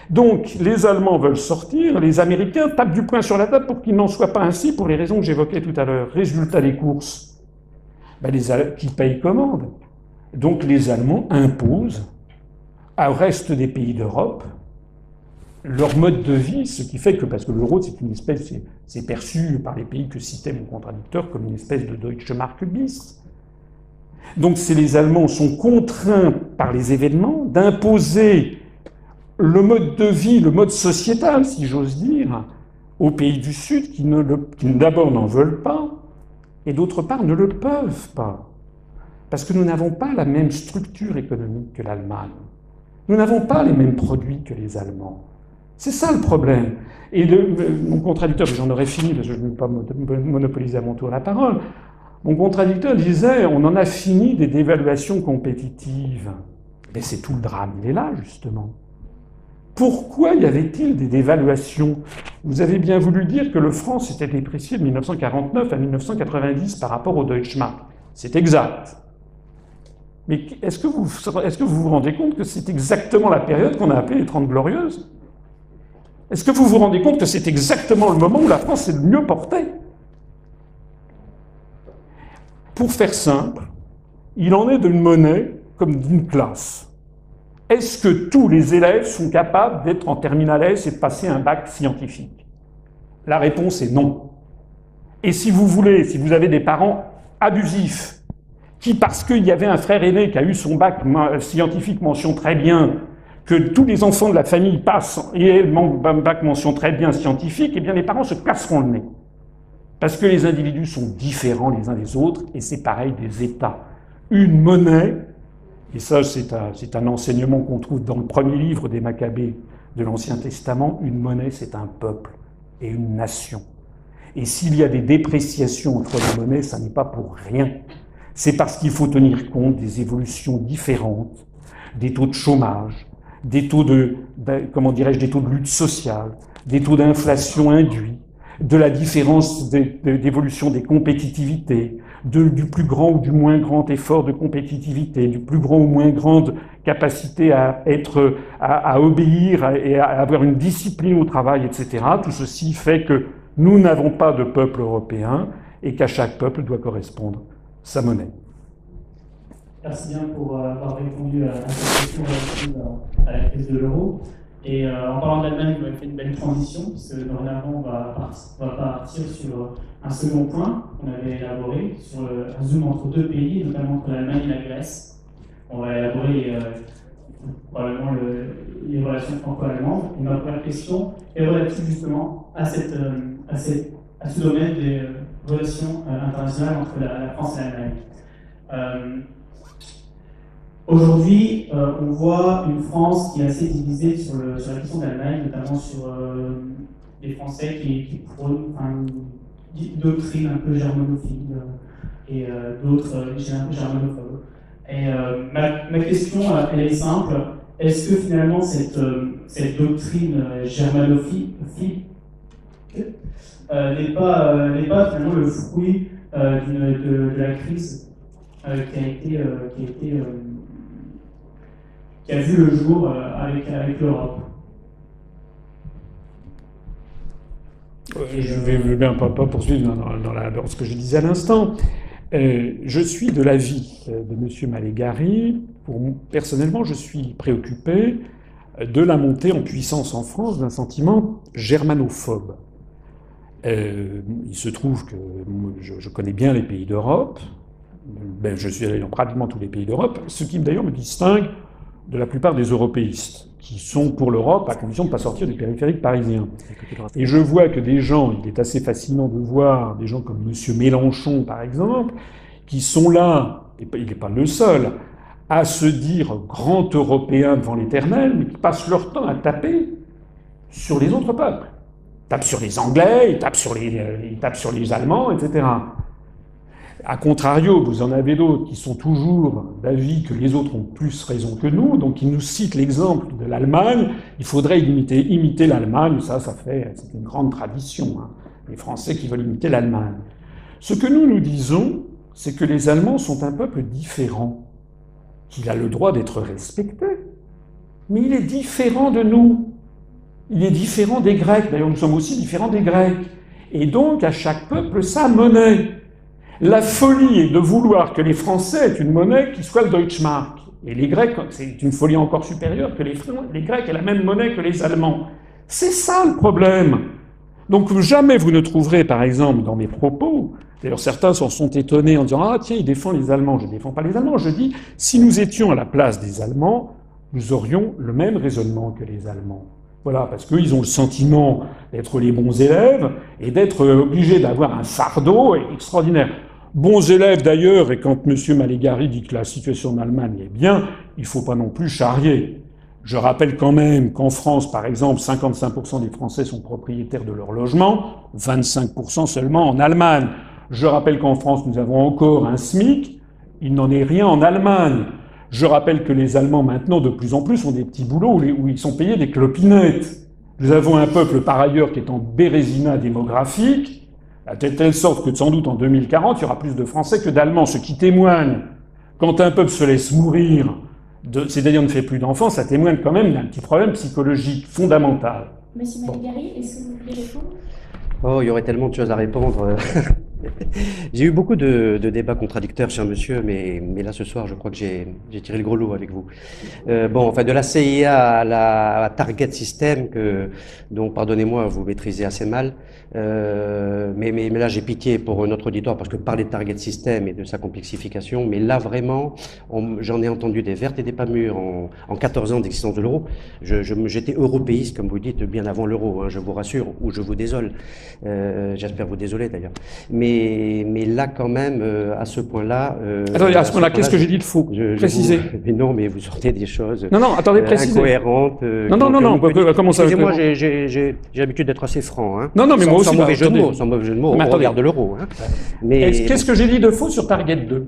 Speaker 3: Donc, les Allemands veulent sortir, les Américains tapent du poing sur la table pour qu'il n'en soit pas ainsi, pour les raisons que j'évoquais tout à l'heure. Résultat des courses, qui payent commande. Donc, les Allemands imposent au reste des pays d'Europe leur mode de vie, ce qui fait que, parce que l'euro, c'est perçu par les pays que citait mon contradicteur comme une espèce de Deutsche Mark bis. Donc les Allemands sont contraints par les événements d'imposer le mode de vie, le mode sociétal, si j'ose dire, aux pays du Sud qui d'abord n'en veulent pas et d'autre part ne le peuvent pas. Parce que nous n'avons pas la même structure économique que l'Allemagne. Nous n'avons pas les mêmes produits que les Allemands. C'est ça le problème. Et mon contradicteur, j'en aurais fini parce que je ne veux pas monopoliser à mon tour la parole, mon contradicteur disait, on en a fini des dévaluations compétitives. Mais c'est tout le drame, il est là, justement. Pourquoi y avait-il des dévaluations? Vous avez bien voulu dire que le franc s'était déprécié de 1949 à 1990 par rapport au Deutschmark. C'est exact. Mais est-ce que vous vous rendez compte que c'est exactement la période qu'on a appelée les 30 Glorieuses? Est-ce que vous vous rendez compte que c'est exactement le moment où la France s'est le mieux portée? Pour faire simple, il en est d'une monnaie comme d'une classe. Est-ce que tous les élèves sont capables d'être en terminale S et de passer un bac scientifique? La réponse est non. Et si vous voulez, si vous avez des parents abusifs, qui, parce qu'il y avait un frère aîné qui a eu son bac scientifique mention très bien, que tous les enfants de la famille passent et aient le bac mention très bien scientifique, eh bien les parents se casseront le nez. Parce que les individus sont différents les uns des autres, et c'est pareil des États. Une monnaie, et ça c'est un enseignement qu'on trouve dans le premier livre des Maccabées de l'Ancien Testament, une monnaie c'est un peuple et une nation. Et s'il y a des dépréciations entre les monnaies, ça n'est pas pour rien. C'est parce qu'il faut tenir compte des évolutions différentes, des taux de chômage, des taux des taux de lutte sociale, des taux d'inflation induits, de la différence d'évolution des compétitivités, du plus grand ou du moins grand effort de compétitivité, du plus grand ou moins grande capacité à obéir et à avoir une discipline au travail, etc. Tout ceci fait que nous n'avons pas de peuple européen et qu'à chaque peuple doit correspondre sa monnaie.
Speaker 5: Merci bien pour avoir répondu à cette question relative à la crise de l'euro. Et en parlant d'Allemagne, vous avez fait une belle transition, puisque dorénavant, on va partir sur un second point qu'on avait élaboré, sur un zoom entre deux pays, notamment entre l'Allemagne et la Grèce. On va élaborer probablement les relations franco-allemandes. Et ma première question est relative justement à ce domaine des relations internationales entre la France et l'Allemagne. Aujourd'hui, on voit une France qui est assez divisée sur la question de l'Allemagne, notamment sur les Français qui prônent une doctrine un peu germanophile et d'autres germanophobes. Et ma question, elle est simple. Est-ce que finalement cette doctrine germanophile n'est pas finalement le fruit de la crise qui a vu le jour avec l'Europe?
Speaker 3: Je vais bien pas poursuivre dans ce que je disais à l'instant. Je suis de l'avis de M. Malégari. Personnellement, je suis préoccupé de la montée en puissance en France d'un sentiment germanophobe. Il se trouve que je connais bien les pays d'Europe. Je suis allé dans pratiquement tous les pays d'Europe, ce qui d'ailleurs me distingue de la plupart des européistes, qui sont pour l'Europe à condition de ne pas sortir du périphérique parisien. Et je vois que des gens, il est assez fascinant de voir des gens comme M. Mélenchon, par exemple, qui sont là, et il n'est pas le seul, à se dire grands Européens devant l'éternel, mais qui passent leur temps à taper sur les autres peuples. Ils tapent sur les Anglais, ils tapent sur les Allemands, etc. A contrario, vous en avez d'autres qui sont toujours d'avis que les autres ont plus raison que nous, donc ils nous citent l'exemple de l'Allemagne. Il faudrait imiter l'Allemagne, c'est une grande tradition, hein, les Français qui veulent imiter l'Allemagne. Ce que nous disons, c'est que les Allemands sont un peuple différent, qu'il a le droit d'être respecté, mais il est différent de nous. Il est différent des Grecs, d'ailleurs nous sommes aussi différents des Grecs. Et donc à chaque peuple sa monnaie. La folie est de vouloir que les Français aient une monnaie qui soit le Deutschmark. Et les Grecs, c'est une folie encore supérieure que les Grecs aient la même monnaie que les Allemands. C'est ça le problème. Donc jamais vous ne trouverez, par exemple, dans mes propos, d'ailleurs certains s'en sont étonnés en disant « Ah tiens, il défend les Allemands ». Je ne défends pas les Allemands, je dis « Si nous étions à la place des Allemands, nous aurions le même raisonnement que les Allemands ». Voilà, parce qu'ils ont le sentiment d'être les bons élèves et d'être obligés d'avoir un fardeau extraordinaire. Bons élèves d'ailleurs, et quand M. Malégari dit que la situation en Allemagne est bien, il ne faut pas non plus charrier. Je rappelle quand même qu'en France, par exemple, 55% des Français sont propriétaires de leur logement, 25% seulement en Allemagne. Je rappelle qu'en France, nous avons encore un SMIC, il n'en est rien en Allemagne. Je rappelle que les Allemands, maintenant, de plus en plus, ont des petits boulots où ils sont payés des clopinettes. Nous avons un peuple, par ailleurs, qui est en bérésinat démographique, de telle sorte que, sans doute, en 2040, il y aura plus de Français que d'Allemands, ce qui témoigne, quand un peuple se laisse mourir, c'est-à-dire ne fait plus d'enfants, ça témoigne quand même d'un petit problème psychologique fondamental.
Speaker 4: Monsieur Malégari, est-ce que vous voulez répondre ?
Speaker 6: Oh, il y aurait tellement de choses à répondre. J'ai eu beaucoup de débats contradicteurs, cher monsieur, mais là ce soir, je crois que j'ai tiré le gros lot avec vous. Bon, enfin, de la CIA à Target System, dont, pardonnez-moi, vous maîtrisez assez mal. Mais là, j'ai pitié pour notre auditoire, parce que parler de Target System et de sa complexification, mais là, vraiment, j'en ai entendu des vertes et des pas mûres en 14 ans d'existence de l'euro. J'étais européiste, comme vous dites, bien avant l'euro, hein, je vous rassure, ou je vous désole. J'espère vous désoler, d'ailleurs. Mais là, quand même, à ce point-là...
Speaker 3: attendez, à ce point-là, qu'est-ce que j'ai dit de faux? Précisez.
Speaker 6: Mais non, mais vous sortez des choses
Speaker 3: non, attendez, précisez.
Speaker 6: Incohérentes.
Speaker 3: Non, comment ça...
Speaker 6: Excusez-moi, j'ai l'habitude d'être assez franc. Hein.
Speaker 3: Non, mais moi aussi...
Speaker 6: Sans mauvais jeu de mots, on regarde l'euro. Hein.
Speaker 3: Mais qu'est-ce que j'ai dit de faux sur Target 2?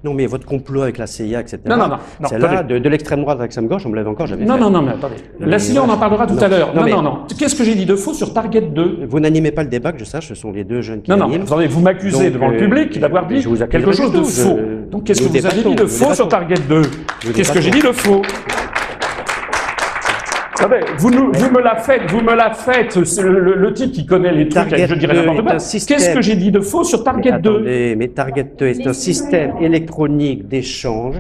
Speaker 6: Non, mais votre complot avec la CIA, etc.
Speaker 3: Non.
Speaker 6: Celle-là, de l'extrême droite à l'extrême gauche, on me l'avait encore jamais fait.
Speaker 3: Non, mais attendez. La CIA, on en parlera tout à l'heure. Non. Qu'est-ce que j'ai dit de faux sur Target 2?
Speaker 6: Vous n'animez pas le débat, que je sache, ce sont les deux jeunes qui animent.
Speaker 3: Non, attendez, vous m'accusez devant le public d'avoir dit quelque chose de faux. Donc, qu'est-ce que vous avez dit de faux sur Target 2? Qu'est-ce que j'ai dit de faux? Vous me la faites, le type qui connaît les trucs, je dirais n'importe quoi. Qu'est-ce que j'ai dit de faux sur Target 2?
Speaker 6: Mais Target 2 est un système électronique d'échange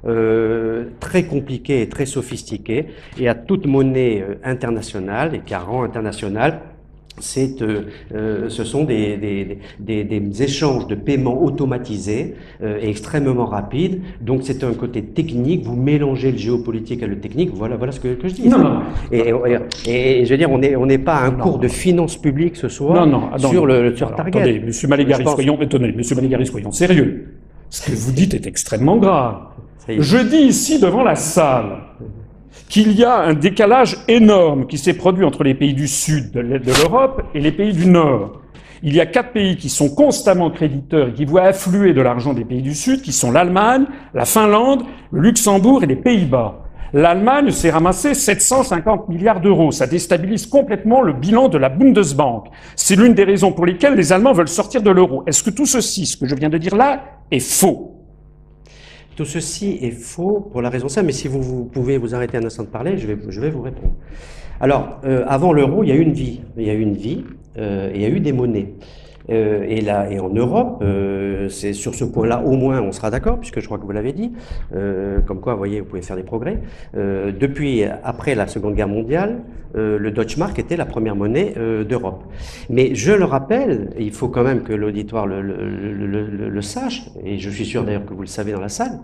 Speaker 6: très compliqué et très sophistiqué, et à toute monnaie internationale, et qui a rang international, ce sont des échanges de paiement automatisés et extrêmement rapides. Donc c'est un côté technique. Vous mélangez le géopolitique et le technique. Voilà ce que je dis.
Speaker 3: Non.
Speaker 6: Et je veux dire, on n'est pas à un cours de finances publiques ce soir sur Target.
Speaker 3: Attendez, Monsieur Malégari, soyons sérieux. Ce que vous dites est extrêmement grave. Je dis ici devant la salle qu'il y a un décalage énorme qui s'est produit entre les pays du sud de l'Europe et les pays du nord. Il y a 4 pays qui sont constamment créditeurs et qui voient affluer de l'argent des pays du sud, qui sont l'Allemagne, la Finlande, le Luxembourg et les Pays-Bas. L'Allemagne s'est ramassé 750 milliards d'euros. Ça déstabilise complètement le bilan de la Bundesbank. C'est l'une des raisons pour lesquelles les Allemands veulent sortir de l'euro. Est-ce que tout ceci, ce que je viens de dire là, est faux?
Speaker 6: Tout ceci est faux pour la raison simple, mais si vous pouvez vous arrêter un instant de parler, je vais vous répondre. Alors, avant l'euro, il y a eu une vie. Il y a eu une vie, et il y a eu des monnaies. Et en Europe, c'est sur ce point-là, au moins, on sera d'accord, puisque je crois que vous l'avez dit, comme quoi, vous voyez, vous pouvez faire des progrès. Depuis, après la Seconde Guerre mondiale, le Deutschmark était la première monnaie d'Europe. Mais je le rappelle, il faut quand même que l'auditoire le sache, et je suis sûr d'ailleurs que vous le savez dans la salle,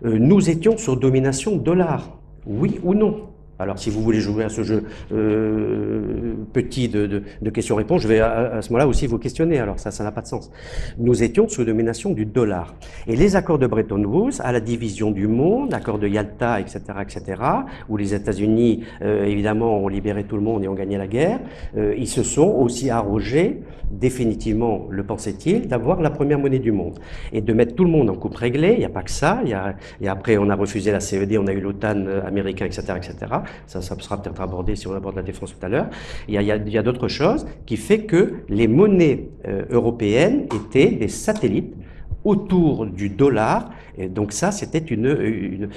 Speaker 6: nous étions sur domination dollar, oui ou non? Alors, si vous voulez jouer à ce jeu petit de questions-réponses, je vais à ce moment-là aussi vous questionner. Alors, ça n'a pas de sens. Nous étions sous domination du dollar. Et les accords de Bretton Woods, à la division du monde, l'accord de Yalta, etc., où les États-Unis, évidemment, ont libéré tout le monde et ont gagné la guerre, ils se sont aussi arrogés, définitivement, le pensait-il, d'avoir la première monnaie du monde. Et de mettre tout le monde en coupe réglée, il n'y a pas que ça. Et après, on a refusé la CED, on a eu l'OTAN américain, etc., Ça sera peut-être abordé si on aborde la défense tout à l'heure. Il y a d'autres choses qui fait que les monnaies européennes étaient des satellites autour du dollar. Et donc ça, c'était une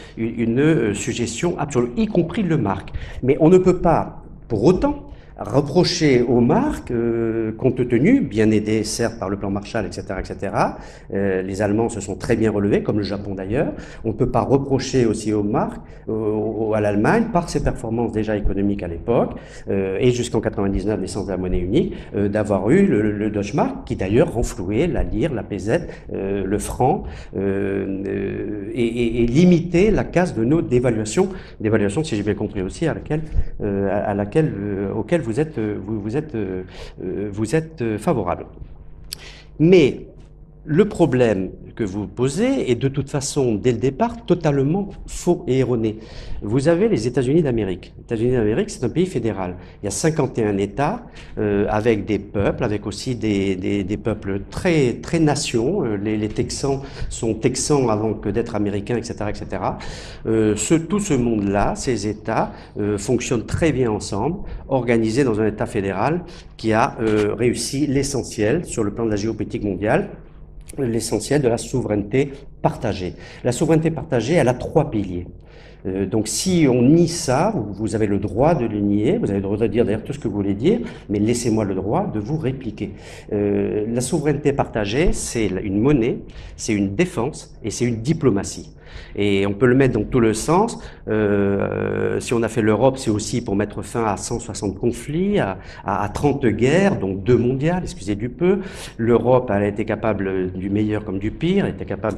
Speaker 6: suggestion absolue, y compris le mark. Mais on ne peut pas, pour autant, reprocher aux marques, compte tenu, bien aidés certes par le plan Marshall, etc., les Allemands se sont très bien relevés, comme le Japon d'ailleurs. On ne peut pas reprocher aussi aux marques, à l'Allemagne, par ses performances déjà économiques à l'époque, et jusqu'en 99, naissance de la monnaie unique, d'avoir eu le Deutschmark, qui d'ailleurs renflouait la lire, la PZ, le franc, et limiter la casse de nos dévaluations, si j'ai bien compris aussi, auquel vous êtes favorable. Mais le problème que vous posez est de toute façon, dès le départ, totalement faux et erroné. Vous avez les États-Unis d'Amérique. Les États-Unis d'Amérique, c'est un pays fédéral. Il y a 51 États, avec des peuples, avec aussi des peuples très nations. Les Texans sont Texans avant que d'être Américains, etc., tout ce monde-là, ces États, fonctionnent très bien ensemble, organisés dans un État fédéral qui a réussi l'essentiel sur le plan de la géopolitique mondiale. l'essentiel de la souveraineté partagée. La souveraineté partagée, elle a 3 piliers. Donc si on nie ça, vous avez le droit de le nier, vous avez le droit de dire d'ailleurs tout ce que vous voulez dire, mais laissez-moi le droit de vous répliquer. La souveraineté partagée, c'est une monnaie, c'est une défense et c'est une diplomatie. Et on peut le mettre dans tout le sens. Si on a fait l'Europe, c'est aussi pour mettre fin à 160 conflits, à 30 guerres, donc 2 mondiales, excusez du peu. L'Europe, elle a été capable du meilleur comme du pire, elle était capable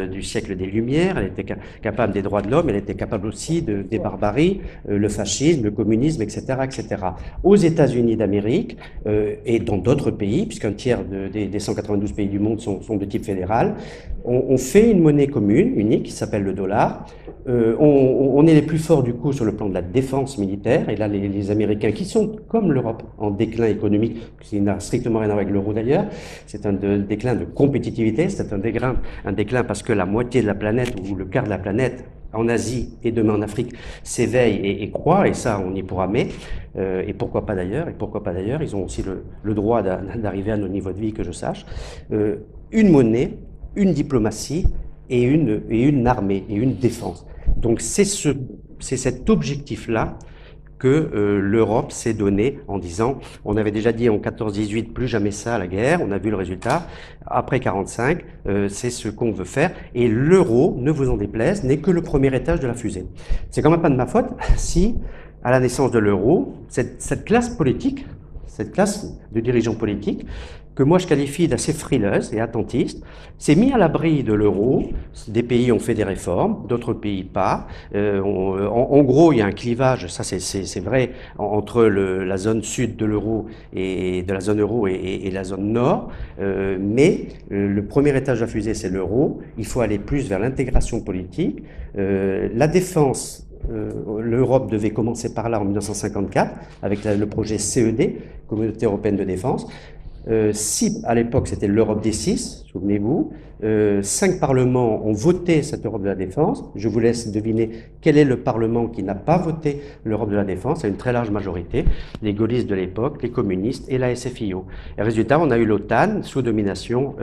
Speaker 6: du siècle des Lumières, elle était capable des droits de l'homme, elle était capable aussi des barbaries, le fascisme, le communisme, etc., etc. Aux États-Unis d'Amérique et dans d'autres pays, puisqu'un tiers des 192 pays du monde sont de type fédéral, on fait une monnaie commune, unique, qui s'appelle le dollar. On est les plus forts du coup sur le plan de la défense militaire, et là les Américains, qui sont comme l'Europe en déclin économique, qui n'a strictement rien à voir avec l'euro d'ailleurs, c'est un déclin de compétitivité, c'est un déclin parce que la moitié de la planète, ou le quart de la planète, en Asie et demain en Afrique, s'éveille et croît, et ça on y pourra mais, et pourquoi pas d'ailleurs, ils ont aussi le droit d'arriver à nos niveaux de vie que je sache. Une monnaie, une diplomatie et une armée et une défense. Donc c'est cet objectif-là que l'Europe s'est donné en disant, on avait déjà dit en 14-18, plus jamais ça, la guerre, on a vu le résultat, après 45, c'est ce qu'on veut faire, et l'euro, ne vous en déplaise, n'est que le premier étage de la fusée. C'est quand même pas de ma faute si, à la naissance de l'euro, cette classe politique, cette classe de dirigeants politiques, que moi je qualifie d'assez frileuse et attentiste, s'est mis à l'abri de l'euro. Des pays ont fait des réformes, d'autres pays pas. En gros, il y a un clivage, ça c'est vrai, entre la zone sud de l'euro et de la zone euro et la zone nord. Mais le premier étage de la fusée, c'est l'euro. Il faut aller plus vers l'intégration politique. La défense, l'Europe devait commencer par là en 1954 avec le projet CED, Communauté européenne de défense. Si à l'époque c'était l'Europe des 6, souvenez-vous, 5 parlements ont voté cette Europe de la défense. Je vous laisse deviner quel est le parlement qui n'a pas voté l'Europe de la défense, à une très large majorité, les gaullistes de l'époque, les communistes et la SFIO. Et résultat, on a eu l'OTAN sous domination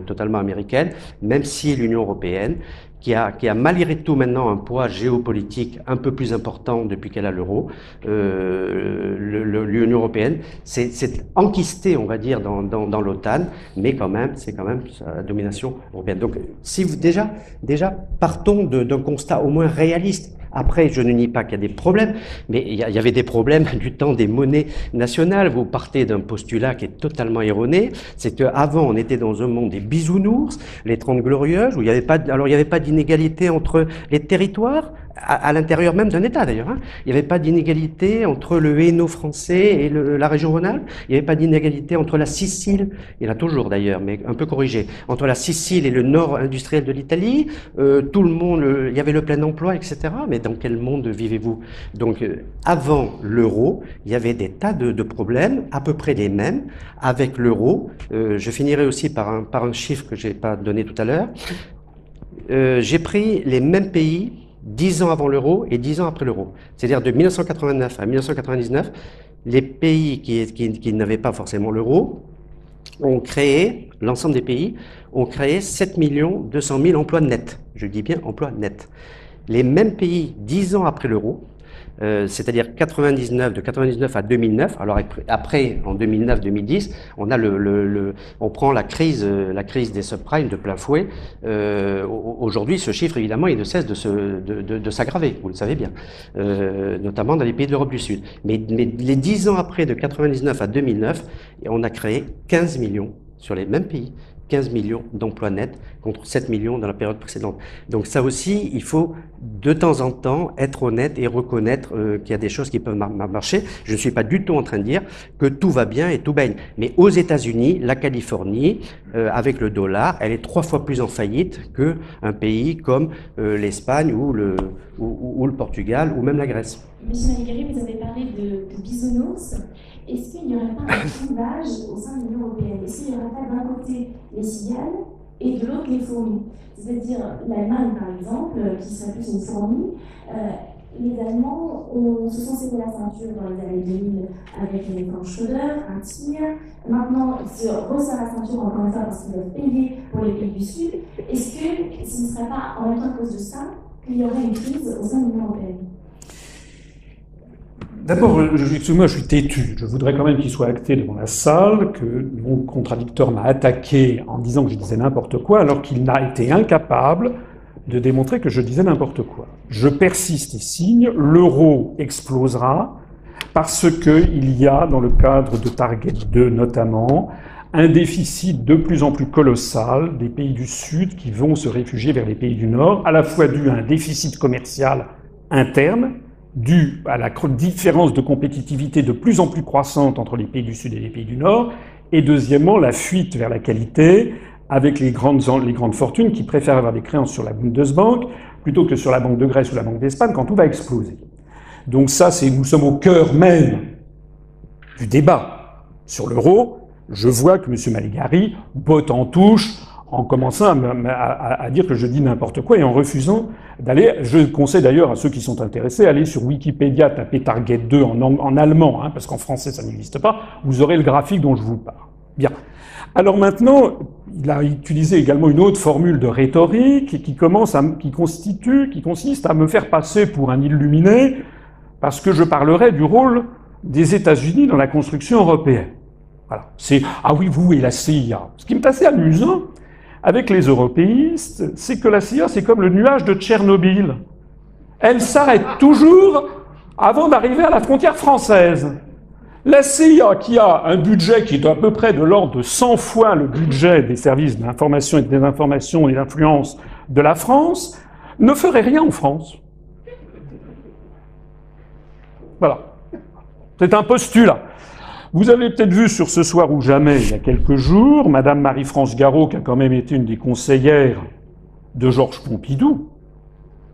Speaker 6: totalement américaine, même si l'Union européenne, qui a malgré tout maintenant un poids géopolitique un peu plus important depuis qu'elle a l'euro, l'Union européenne s'est enquistée, on va dire, dans l'OTAN, mais c'est quand même la domination européenne. Donc, si vous déjà partons d'un constat au moins réaliste. Après, je ne nie pas qu'il y a des problèmes, mais il y avait des problèmes du temps des monnaies nationales. Vous partez d'un postulat qui est totalement erroné, c'est qu'avant, on était dans un monde des bisounours, les 30 glorieuses, où il n'y avait pas d'inégalité entre les territoires, à l'intérieur même d'un État d'ailleurs. Il n'y avait pas d'inégalité entre le Hainaut français et la région Rhône-Alpes. Il n'y avait pas d'inégalité entre la Sicile, il y en a toujours d'ailleurs, mais un peu corrigé, entre la Sicile et le nord industriel de l'Italie. Tout le monde, il y avait le plein emploi, etc. Mais dans quel monde vivez-vous? Donc, avant l'euro, il y avait des tas de problèmes, à peu près les mêmes. Avec l'euro, je finirai aussi par un chiffre que je n'ai pas donné tout à l'heure. J'ai pris les mêmes pays 10 ans avant l'euro et 10 ans après l'euro. C'est-à-dire de 1989 à 1999, les pays qui n'avaient pas forcément l'euro ont créé, l'ensemble des pays, ont créé 7 200 000 emplois nets. Je dis bien emplois nets. Les mêmes pays, 10 ans après l'euro, c'est-à-dire de 99 à 2009, alors après, en 2009-2010, on a on prend la crise des subprimes de plein fouet. Aujourd'hui, ce chiffre, évidemment, il ne cesse de s'aggraver, vous le savez bien, notamment dans les pays de l'Europe du Sud. Mais les 10 ans après, de 99 à 2009, on a créé 15 millions sur les mêmes pays. 15 millions d'emplois nets contre 7 millions dans la période précédente. Donc ça aussi, il faut de temps en temps être honnête et reconnaître qu'il y a des choses qui peuvent marcher. Je ne suis pas du tout en train de dire que tout va bien et tout baigne. Mais aux États-Unis, la Californie, avec le dollar, elle est 3 fois plus en faillite qu'un pays comme l'Espagne ou le Portugal ou même la Grèce.
Speaker 4: Monsieur Maligari, vous avez parlé de bisounours. Est-ce qu'il n'y aurait pas un clivage au sein de l'Union européenne? Est-ce qu'il n'y aurait pas d'un côté les cigales et de l'autre les fourmis? C'est-à-dire l'Allemagne, par exemple, qui serait plus une fourmi, les Allemands se sont serrés la ceinture dans les années 2000 avec les déclencheurs, un tir. Maintenant, ils se resserrent la ceinture encore une fois parce qu'ils doivent payer pour les pays du Sud. Est-ce que ce ne serait pas en même temps à cause de ça qu'il y aurait une crise au sein de l'Union européenne?
Speaker 3: D'abord, excusez-moi, je suis têtu. Je voudrais quand même qu'il soit acté devant la salle que mon contradicteur m'a attaqué en disant que je disais n'importe quoi, alors qu'il n'a été incapable de démontrer que je disais n'importe quoi. Je persiste et signe, l'euro explosera parce qu'il y a, dans le cadre de Target 2 notamment, un déficit de plus en plus colossal des pays du Sud qui vont se réfugier vers les pays du Nord, à la fois dû à un déficit commercial interne, dû à la différence de compétitivité de plus en plus croissante entre les pays du Sud et les pays du Nord, et deuxièmement, la fuite vers la qualité, avec les grandes fortunes qui préfèrent avoir des créances sur la Bundesbank plutôt que sur la Banque de Grèce ou la Banque d'Espagne quand tout va exploser. Donc ça, nous sommes au cœur même du débat sur l'euro. Je vois que M. Maligari botte en touche en commençant à dire que je dis n'importe quoi et en refusant d'aller. Je conseille d'ailleurs à ceux qui sont intéressés, aller sur Wikipédia, taper Target 2 en allemand, parce qu'en français ça n'existe pas, vous aurez le graphique dont je vous parle. Bien. Alors maintenant, il a utilisé également une autre formule de rhétorique qui consiste à me faire passer pour un illuminé parce que je parlerai du rôle des États-Unis dans la construction européenne. Voilà. Ah oui, vous et la CIA. Ce qui me est assez amusant avec les européistes, c'est que la CIA, c'est comme le nuage de Tchernobyl. Elle s'arrête toujours avant d'arriver à la frontière française. La CIA, qui a un budget qui est à peu près de l'ordre de 100 fois le budget des services d'information et de désinformation et d'influence de la France, ne ferait rien en France. Voilà. C'est un postulat. Vous avez peut-être vu sur Ce soir ou jamais, il y a quelques jours, Madame Marie-France Garot, qui a quand même été une des conseillères de Georges Pompidou,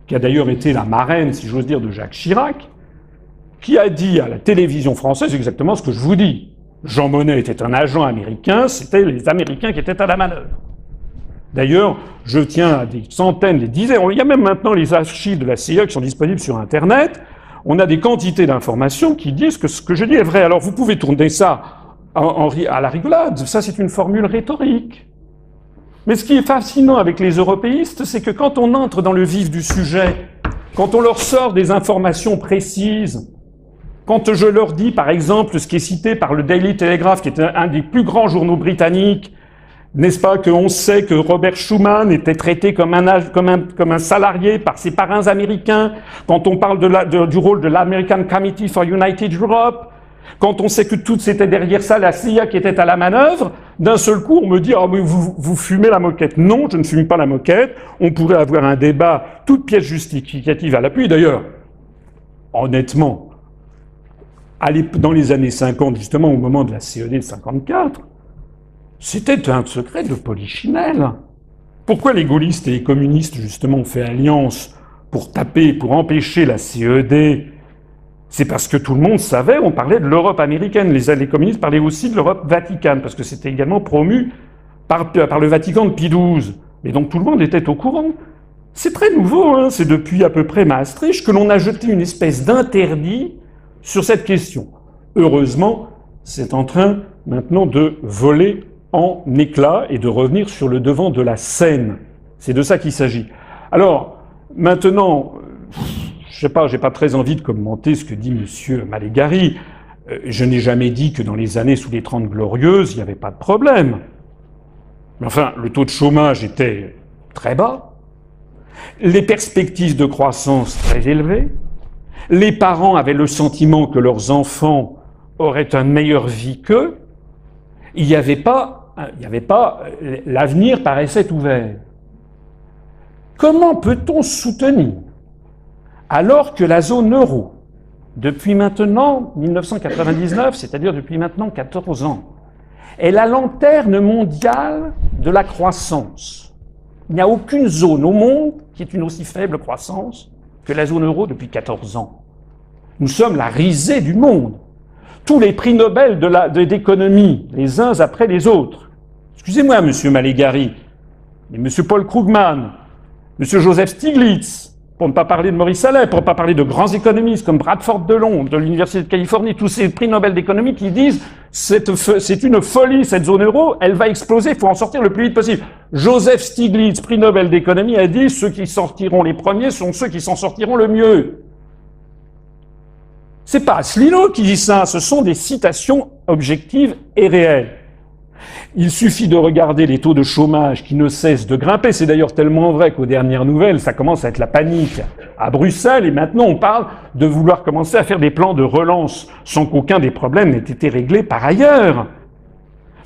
Speaker 3: qui a d'ailleurs été la marraine, si j'ose dire, de Jacques Chirac, qui a dit à la télévision française exactement ce que je vous dis. Jean Monnet était un agent américain, c'était les Américains qui étaient à la manœuvre. D'ailleurs, je tiens à des centaines, des dizaines, il y a même maintenant les archives de la CIA qui sont disponibles sur Internet. On a des quantités d'informations qui disent que ce que je dis est vrai. Alors vous pouvez tourner ça à la rigolade, ça c'est une formule rhétorique. Mais ce qui est fascinant avec les européistes, c'est que quand on entre dans le vif du sujet, quand on leur sort des informations précises, quand je leur dis, par exemple, ce qui est cité par le Daily Telegraph, qui est un des plus grands journaux britanniques, n'est-ce pas, qu'on sait que Robert Schuman était traité comme un salarié par ses parrains américains, quand on parle du rôle de l'American Committee for United Europe, quand on sait que tout c'était derrière ça, la CIA qui était à la manœuvre, d'un seul coup, on me dit « Ah, mais vous fumez la moquette ». Non, je ne fume pas la moquette. On pourrait avoir un débat, toute pièce justificative à l'appui. D'ailleurs, honnêtement, dans les années 50, justement, au moment de la CED de 54, c'était un secret de polichinelle. Pourquoi les gaullistes et les communistes, justement, ont fait alliance pour empêcher la CED? C'est parce que tout le monde savait, on parlait de l'Europe américaine. Les communistes parlaient aussi de l'Europe vaticane, parce que c'était également promu par le Vatican de Pie XII. Et donc tout le monde était au courant. C'est très nouveau, c'est depuis à peu près Maastricht que l'on a jeté une espèce d'interdit sur cette question. Heureusement, c'est en train maintenant de voler en éclats et de revenir sur le devant de la scène. C'est de ça qu'il s'agit. Alors, maintenant, je sais pas, j'ai pas très envie de commenter ce que dit monsieur Maligari. Je n'ai jamais dit que dans les années sous les 30 glorieuses, il n'y avait pas de problème. Mais enfin, le taux de chômage était très bas. Les perspectives de croissance très élevées. Les parents avaient le sentiment que leurs enfants auraient une meilleure vie qu'eux. Il n'y avait pas, l'avenir paraissait ouvert. Comment peut-on soutenir, alors que la zone euro, depuis maintenant 1999, c'est-à-dire depuis maintenant 14 ans, est la lanterne mondiale de la croissance. Il n'y a aucune zone au monde qui ait une aussi faible croissance que la zone euro depuis 14 ans. Nous sommes la risée du monde. Tous les prix Nobel d'économie, les uns après les autres. Excusez-moi, monsieur Maligari, mais monsieur Paul Krugman, monsieur Joseph Stiglitz, pour ne pas parler de Maurice Allais, pour ne pas parler de grands économistes comme Bradford de Londres, de l'Université de Californie, tous ces prix Nobel d'économie qui disent c'est une folie cette zone euro, elle va exploser, il faut en sortir le plus vite possible. Joseph Stiglitz, prix Nobel d'économie, a dit ceux qui sortiront les premiers sont ceux qui s'en sortiront le mieux. C'est pas Asselineau qui dit ça, ce sont des citations objectives et réelles. Il suffit de regarder les taux de chômage qui ne cessent de grimper. C'est d'ailleurs tellement vrai qu'aux dernières nouvelles, ça commence à être la panique à Bruxelles. Et maintenant, on parle de vouloir commencer à faire des plans de relance sans qu'aucun des problèmes n'ait été réglé par ailleurs.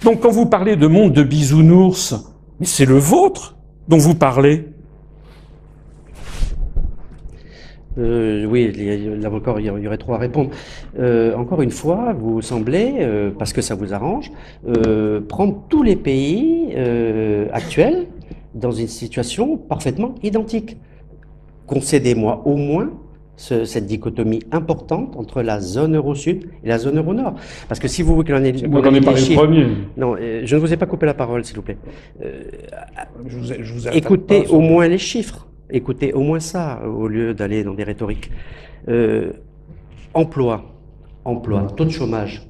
Speaker 3: Donc quand vous parlez de monde de bisounours, mais c'est le vôtre dont vous parlez.
Speaker 6: Oui, là encore, il y aurait trop à répondre. Encore une fois, vous semblez, parce que ça vous arrange, prendre tous les pays actuels dans une situation parfaitement identique. Concédez-moi au moins cette dichotomie importante entre la zone euro sud et la zone euro nord. Parce que si vous voulez qu'on ait
Speaker 3: C'est moi qu'on ait parlé le premier.
Speaker 6: Non, je ne vous ai pas coupé la parole, s'il vous plaît.
Speaker 3: Je vous ai
Speaker 6: Écoutez au moins les chiffres. Écoutez au moins ça, au lieu d'aller dans des rhétoriques. Emploi, taux de chômage.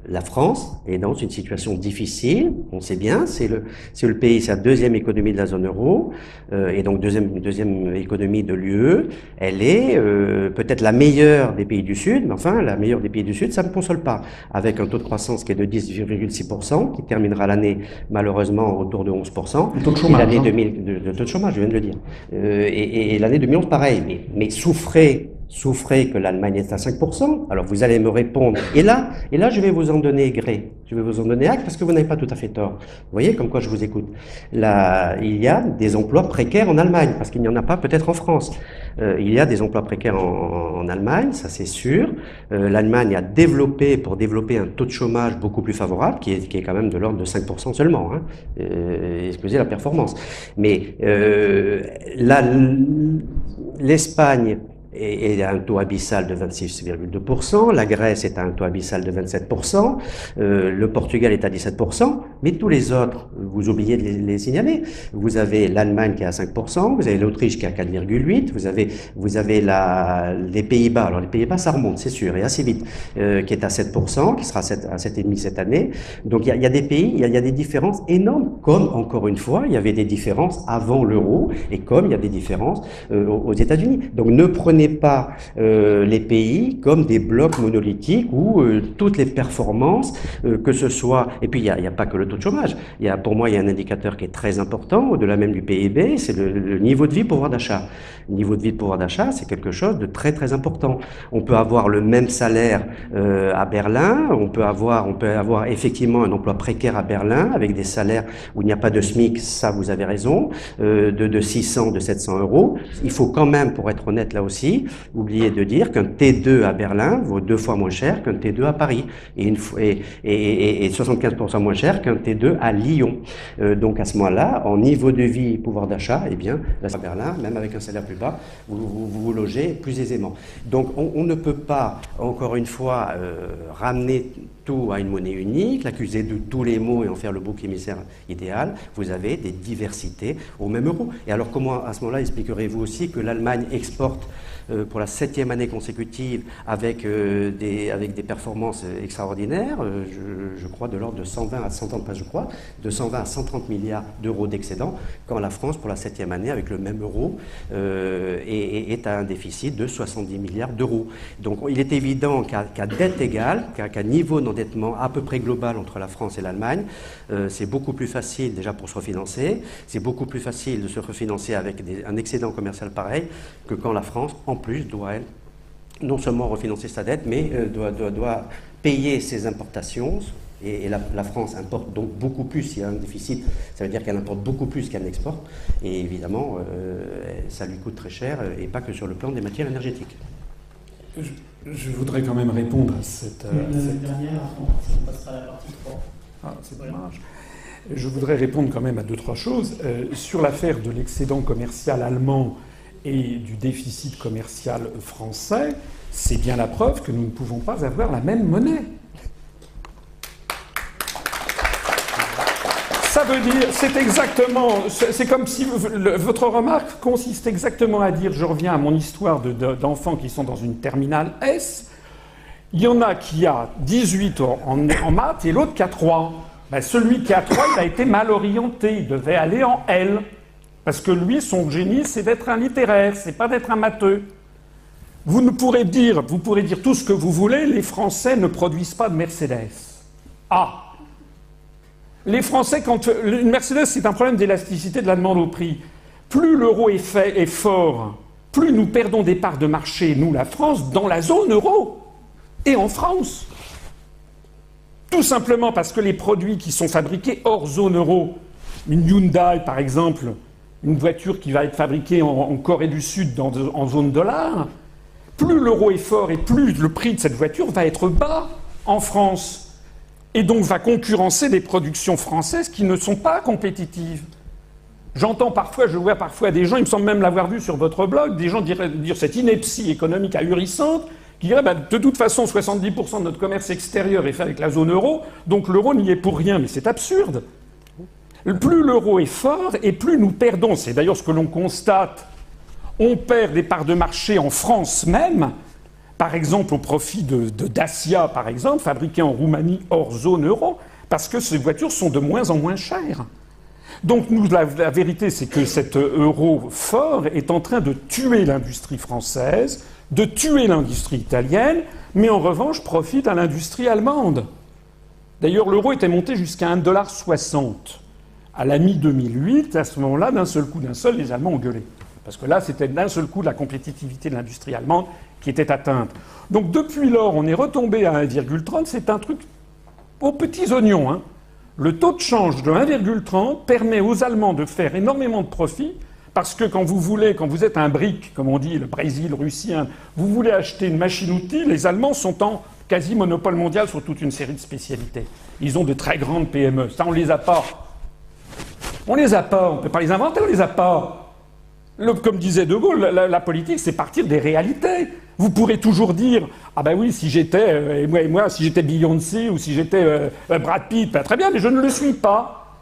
Speaker 6: La France est dans une situation difficile, on sait bien, c'est le pays, c'est la deuxième économie de la zone euro, et donc deuxième économie de l'UE. Elle est peut-être la meilleure des pays du Sud, mais enfin, la meilleure des pays du Sud, ça ne me console pas. Avec un taux de croissance qui est de 10,6%, qui terminera l'année, malheureusement, autour de 11%.
Speaker 3: Le taux de chômage,
Speaker 6: l'année 2000, de taux de chômage, je viens de le dire. Et l'année 2011, pareil. Mais souffrez que l'Allemagne est à 5%. Alors vous allez me répondre. Et là, je vais vous en donner gré. Je vais vous en donner acte parce que vous n'avez pas tout à fait tort. Vous voyez comme quoi je vous écoute. Là, il y a des emplois précaires en Allemagne parce qu'il n'y en a pas peut-être en France. Il y a des emplois précaires en Allemagne, ça c'est sûr. L'Allemagne a développé un taux de chômage beaucoup plus favorable, qui est quand même de l'ordre de 5% seulement. Hein. Excusez la performance. Mais l'Espagne et à un taux abyssal de 26,2%, la Grèce est à un taux abyssal de 27%, le Portugal est à 17%, mais tous les autres, vous oubliez de les signaler. Vous avez l'Allemagne qui est à 5%, vous avez l'Autriche qui est à 4,8%, vous avez les Pays-Bas, alors les Pays-Bas ça remonte, c'est sûr, et assez vite, qui est à 7%, qui sera à 7,5% cette année. Donc il y a des pays, il y a des différences énormes, comme encore une fois, il y avait des différences avant l'euro, et comme il y a des différences aux États-Unis. Donc ne prenez pas les pays comme des blocs monolithiques où toutes les performances, que ce soit, et puis il n'y a pas que le taux de chômage, pour moi il y a un indicateur qui est très important, au-delà même du PIB, c'est le niveau de vie, pouvoir d'achat. Le niveau de vie, de pouvoir d'achat, c'est quelque chose de très très important. On peut avoir le même salaire à Berlin, on peut avoir effectivement un emploi précaire à Berlin avec des salaires où il n'y a pas de SMIC, ça vous avez raison, de 600, de 700 euros. Il faut quand même, pour être honnête là aussi, oublier de dire qu'un T2 à Berlin vaut 2 fois moins cher qu'un T2 à Paris et 75% moins cher qu'un T2 à Lyon. Donc à ce moment-là, en niveau de vie, pouvoir d'achat, eh bien, là, à Berlin, même avec un salaire plus bas, vous logez plus aisément. Donc on ne peut pas, encore une fois, ramener tout à une monnaie unique, l'accuser de tous les maux et en faire le bouc émissaire idéal. Vous avez des diversités au même euro. Et alors comment, à ce moment-là, expliquerez-vous aussi que l'Allemagne exporte pour la 7e année consécutive avec des performances extraordinaires, je crois de l'ordre de 120 à 130 milliards d'euros d'excédent, quand la France, pour la 7e année, avec le même euro, est à un déficit de 70 milliards d'euros. Donc il est évident qu'à dette égale, qu'à niveau d'endettement à peu près global entre la France et l'Allemagne, c'est beaucoup plus facile déjà pour se refinancer, c'est beaucoup plus facile de se refinancer avec un excédent commercial pareil que quand la France, en plus, doit elle, non seulement refinancer sa dette, mais doit payer ses importations. Et la France importe donc beaucoup plus. S'il y a un déficit, ça veut dire qu'elle importe beaucoup plus qu'elle n'exporte. Et évidemment, ça lui coûte très cher, et pas que sur le plan des matières énergétiques.
Speaker 3: Je voudrais quand même répondre à cette...
Speaker 5: dernière, on passera à la partie 3.
Speaker 3: Ah, c'est dommage. Je voudrais répondre quand même à 2-3 choses. Sur l'affaire de l'excédent commercial allemand et du déficit commercial français, c'est bien la preuve que nous ne pouvons pas avoir la même monnaie. Ça, ça veut dire, c'est exactement, c'est comme si votre remarque consiste exactement à dire, je reviens à mon histoire d'enfants qui sont dans une terminale S, il y en a qui a 18 en maths et l'autre qui a 3. Ben, celui qui a 3, il a été mal orienté, il devait aller en L. Parce que lui, son génie, c'est d'être un littéraire, c'est pas d'être un matheux. Vous pourrez dire tout ce que vous voulez, les Français ne produisent pas de Mercedes. Ah! Les Français, une Mercedes, c'est un problème d'élasticité de la demande au prix. Plus l'euro est fort, plus nous perdons des parts de marché, nous, la France, dans la zone euro et en France. Tout simplement parce que les produits qui sont fabriqués hors zone euro, une Hyundai par exemple, une voiture qui va être fabriquée en Corée du Sud en zone dollar, plus l'euro est fort et plus le prix de cette voiture va être bas en France. Et donc va concurrencer des productions françaises qui ne sont pas compétitives. J'entends parfois, je vois parfois des gens, il me semble même l'avoir vu sur votre blog, des gens dire cette ineptie économique ahurissante, qui dirait de toute façon 70% de notre commerce extérieur est fait avec la zone euro, donc l'euro n'y est pour rien, mais c'est absurde. Plus l'euro est fort et plus nous perdons, c'est d'ailleurs ce que l'on constate, on perd des parts de marché en France même, par exemple au profit de Dacia, par exemple, fabriquée en Roumanie hors zone euro, parce que ces voitures sont de moins en moins chères. Donc la vérité, c'est que cet euro fort est en train de tuer l'industrie française, de tuer l'industrie italienne, mais en revanche profite à l'industrie allemande. D'ailleurs, l'euro était monté jusqu'à 1,60 $. À la mi-2008, à ce moment-là, d'un seul coup, les Allemands ont gueulé. Parce que là, c'était d'un seul coup la compétitivité de l'industrie allemande qui était atteinte. Donc depuis lors, on est retombé à 1,30. C'est un truc aux petits oignons. Hein. Le taux de change de 1,30 permet aux Allemands de faire énormément de profits parce que quand vous êtes un brick, comme on dit, le Brésil, Russie, vous voulez acheter une machine-outil, les Allemands sont en quasi-monopole mondial sur toute une série de spécialités. Ils ont de très grandes PME. Ça, on les a pas. On les a pas. On ne peut pas les inventer, on les a pas. Comme disait De Gaulle, la politique, c'est partir des réalités. Vous pourrez toujours dire « Ah ben oui, si j'étais, moi, si j'étais Beyoncé ou si j'étais Brad Pitt, ben très bien, mais je ne le suis pas. »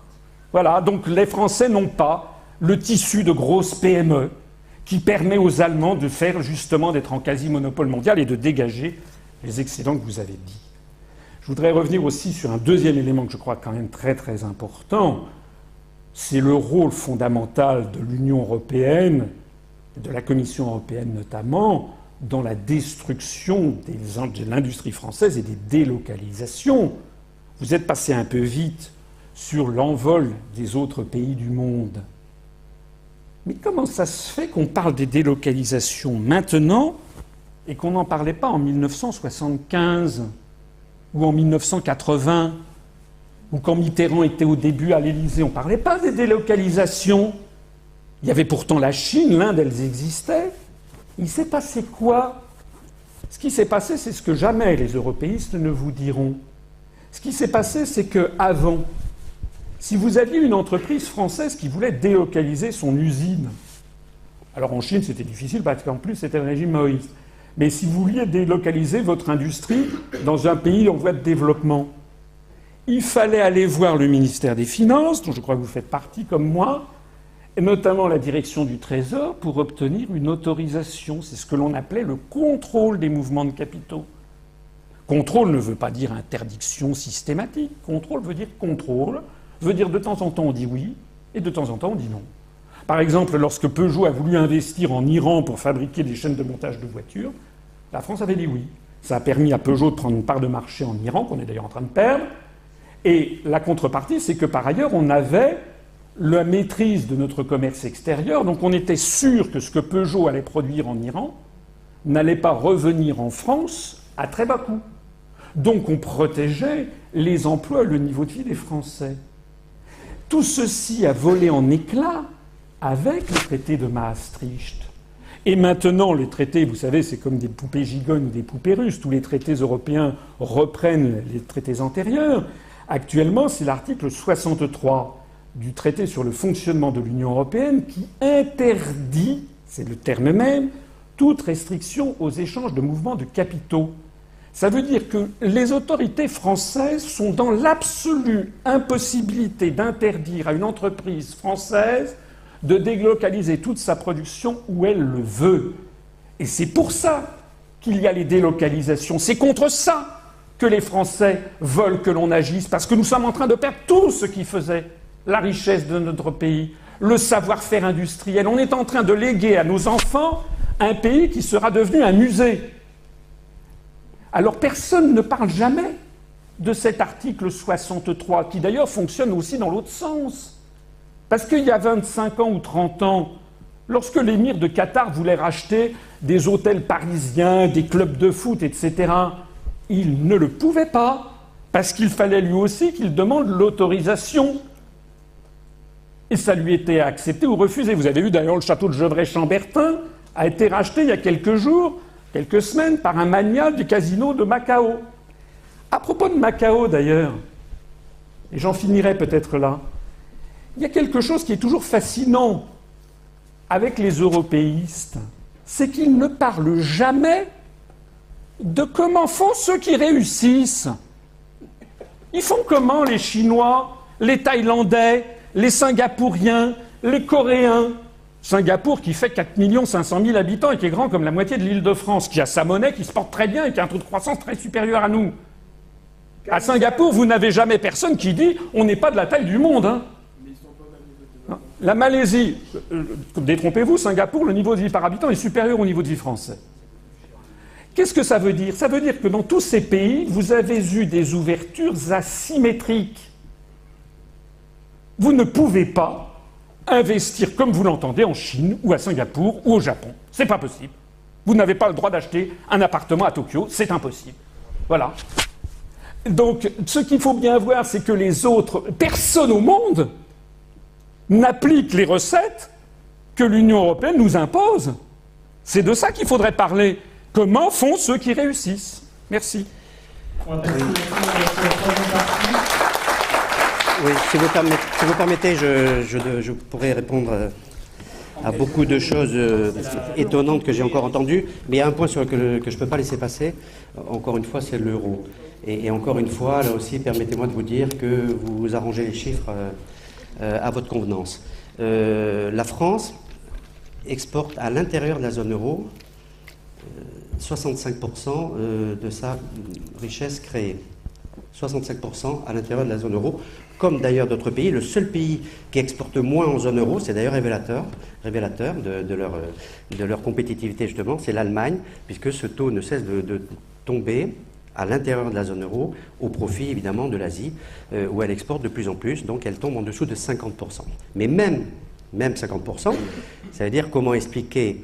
Speaker 3: Voilà, donc les Français n'ont pas le tissu de grosses PME qui permet aux Allemands de faire justement d'être en quasi-monopole mondial et de dégager les excédents que vous avez dit. Je voudrais revenir aussi sur un deuxième élément que je crois quand même très très important. C'est le rôle fondamental de l'Union européenne, de la Commission européenne notamment, dans la destruction de l'industrie française et des délocalisations. Vous êtes passé un peu vite sur l'envol des autres pays du monde. Mais comment ça se fait qu'on parle des délocalisations maintenant et qu'on n'en parlait pas en 1975 ou en 1980 ou quand Mitterrand était au début à l'Élysée, on ne parlait pas des délocalisations. Il y avait pourtant la Chine, l'Inde, elles existaient. Il s'est passé quoi? Ce qui s'est passé, c'est ce que jamais les européistes ne vous diront. Ce qui s'est passé, c'est qu'avant, si vous aviez une entreprise française qui voulait délocaliser son usine, alors en Chine, c'était difficile parce qu'en plus, c'était le régime maoïste. Mais si vous vouliez délocaliser votre industrie dans un pays en voie de développement, il fallait aller voir le ministère des Finances, dont je crois que vous faites partie comme moi, et notamment la direction du Trésor, pour obtenir une autorisation. C'est ce que l'on appelait le contrôle des mouvements de capitaux. Contrôle ne veut pas dire interdiction systématique. Contrôle veut dire contrôle, veut dire de temps en temps on dit oui, et de temps en temps on dit non. Par exemple, lorsque Peugeot a voulu investir en Iran pour fabriquer des chaînes de montage de voitures, la France avait dit oui. Ça a permis à Peugeot de prendre une part de marché en Iran, qu'on est d'ailleurs en train de perdre. Et la contrepartie, c'est que par ailleurs, on avait la maîtrise de notre commerce extérieur. Donc on était sûr que ce que Peugeot allait produire en Iran n'allait pas revenir en France à très bas coût. Donc on protégeait les emplois et le niveau de vie des Français. Tout ceci a volé en éclats avec le traité de Maastricht. Et maintenant, les traités, vous savez, c'est comme des poupées gigognes ou des poupées russes. Tous les traités européens reprennent les traités antérieurs. Actuellement, c'est l'article 63 du traité sur le fonctionnement de l'Union européenne qui interdit, c'est le terme même, toute restriction aux échanges de mouvements de capitaux. Ça veut dire que les autorités françaises sont dans l'absolue impossibilité d'interdire à une entreprise française de délocaliser toute sa production où elle le veut. Et c'est pour ça qu'il y a les délocalisations. C'est contre ça que les Français veulent que l'on agisse, parce que nous sommes en train de perdre tout ce qui faisait la richesse de notre pays, le savoir-faire industriel. On est en train de léguer à nos enfants un pays qui sera devenu un musée. Alors personne ne parle jamais de cet article 63, qui d'ailleurs fonctionne aussi dans l'autre sens. Parce qu'il y a 25 ans ou 30 ans, lorsque l'émir de Qatar voulait racheter des hôtels parisiens, des clubs de foot, etc., il ne le pouvait pas, parce qu'il fallait lui aussi qu'il demande l'autorisation. Et ça lui était accepté ou refusé. Vous avez vu d'ailleurs le château de Gevrey-Chambertin a été racheté il y a quelques jours, quelques semaines, par un magnat du casino de Macao. À propos de Macao d'ailleurs, et j'en finirai peut-être là, il y a quelque chose qui est toujours fascinant avec les européistes, c'est qu'ils ne parlent jamais de comment font ceux qui réussissent. Ils font comment les Chinois, les Thaïlandais, les Singapouriens, les Coréens. Singapour qui fait 4 500 000 habitants et qui est grand comme la moitié de l'Île-de-France, qui a sa monnaie, qui se porte très bien et qui a un taux de croissance très supérieur à nous. À Singapour, vous n'avez jamais personne qui dit « on n'est pas de la taille du monde hein. ». La Malaisie, détrompez-vous, Singapour, le niveau de vie par habitant est supérieur au niveau de vie français. Qu'est-ce que ça veut dire? Ça veut dire que dans tous ces pays, vous avez eu des ouvertures asymétriques. Vous ne pouvez pas investir comme vous l'entendez en Chine ou à Singapour ou au Japon. C'est pas possible. Vous n'avez pas le droit d'acheter un appartement à Tokyo, c'est impossible. Voilà. Donc, ce qu'il faut bien voir, c'est que les autres, personne au monde n'applique les recettes que l'Union européenne nous impose. C'est de ça qu'il faudrait parler. Comment font ceux qui réussissent? Merci.
Speaker 6: Oui, si vous permettez, je pourrais répondre à beaucoup de choses étonnantes que j'ai encore entendues, mais il y a un point sur que je ne peux pas laisser passer, encore une fois, c'est l'euro. Et encore une fois, là aussi, permettez-moi de vous dire que vous arrangez les chiffres à votre convenance. La France exporte à l'intérieur de la zone euro 65% de sa richesse créée. 65% à l'intérieur de la zone euro, comme d'ailleurs d'autres pays. Le seul pays qui exporte moins en zone euro, c'est d'ailleurs révélateur de leur compétitivité justement, c'est l'Allemagne, puisque ce taux ne cesse de tomber à l'intérieur de la zone euro, au profit évidemment de l'Asie, où elle exporte de plus en plus, donc elle tombe en dessous de 50%. Mais même 50%, ça veut dire comment expliquer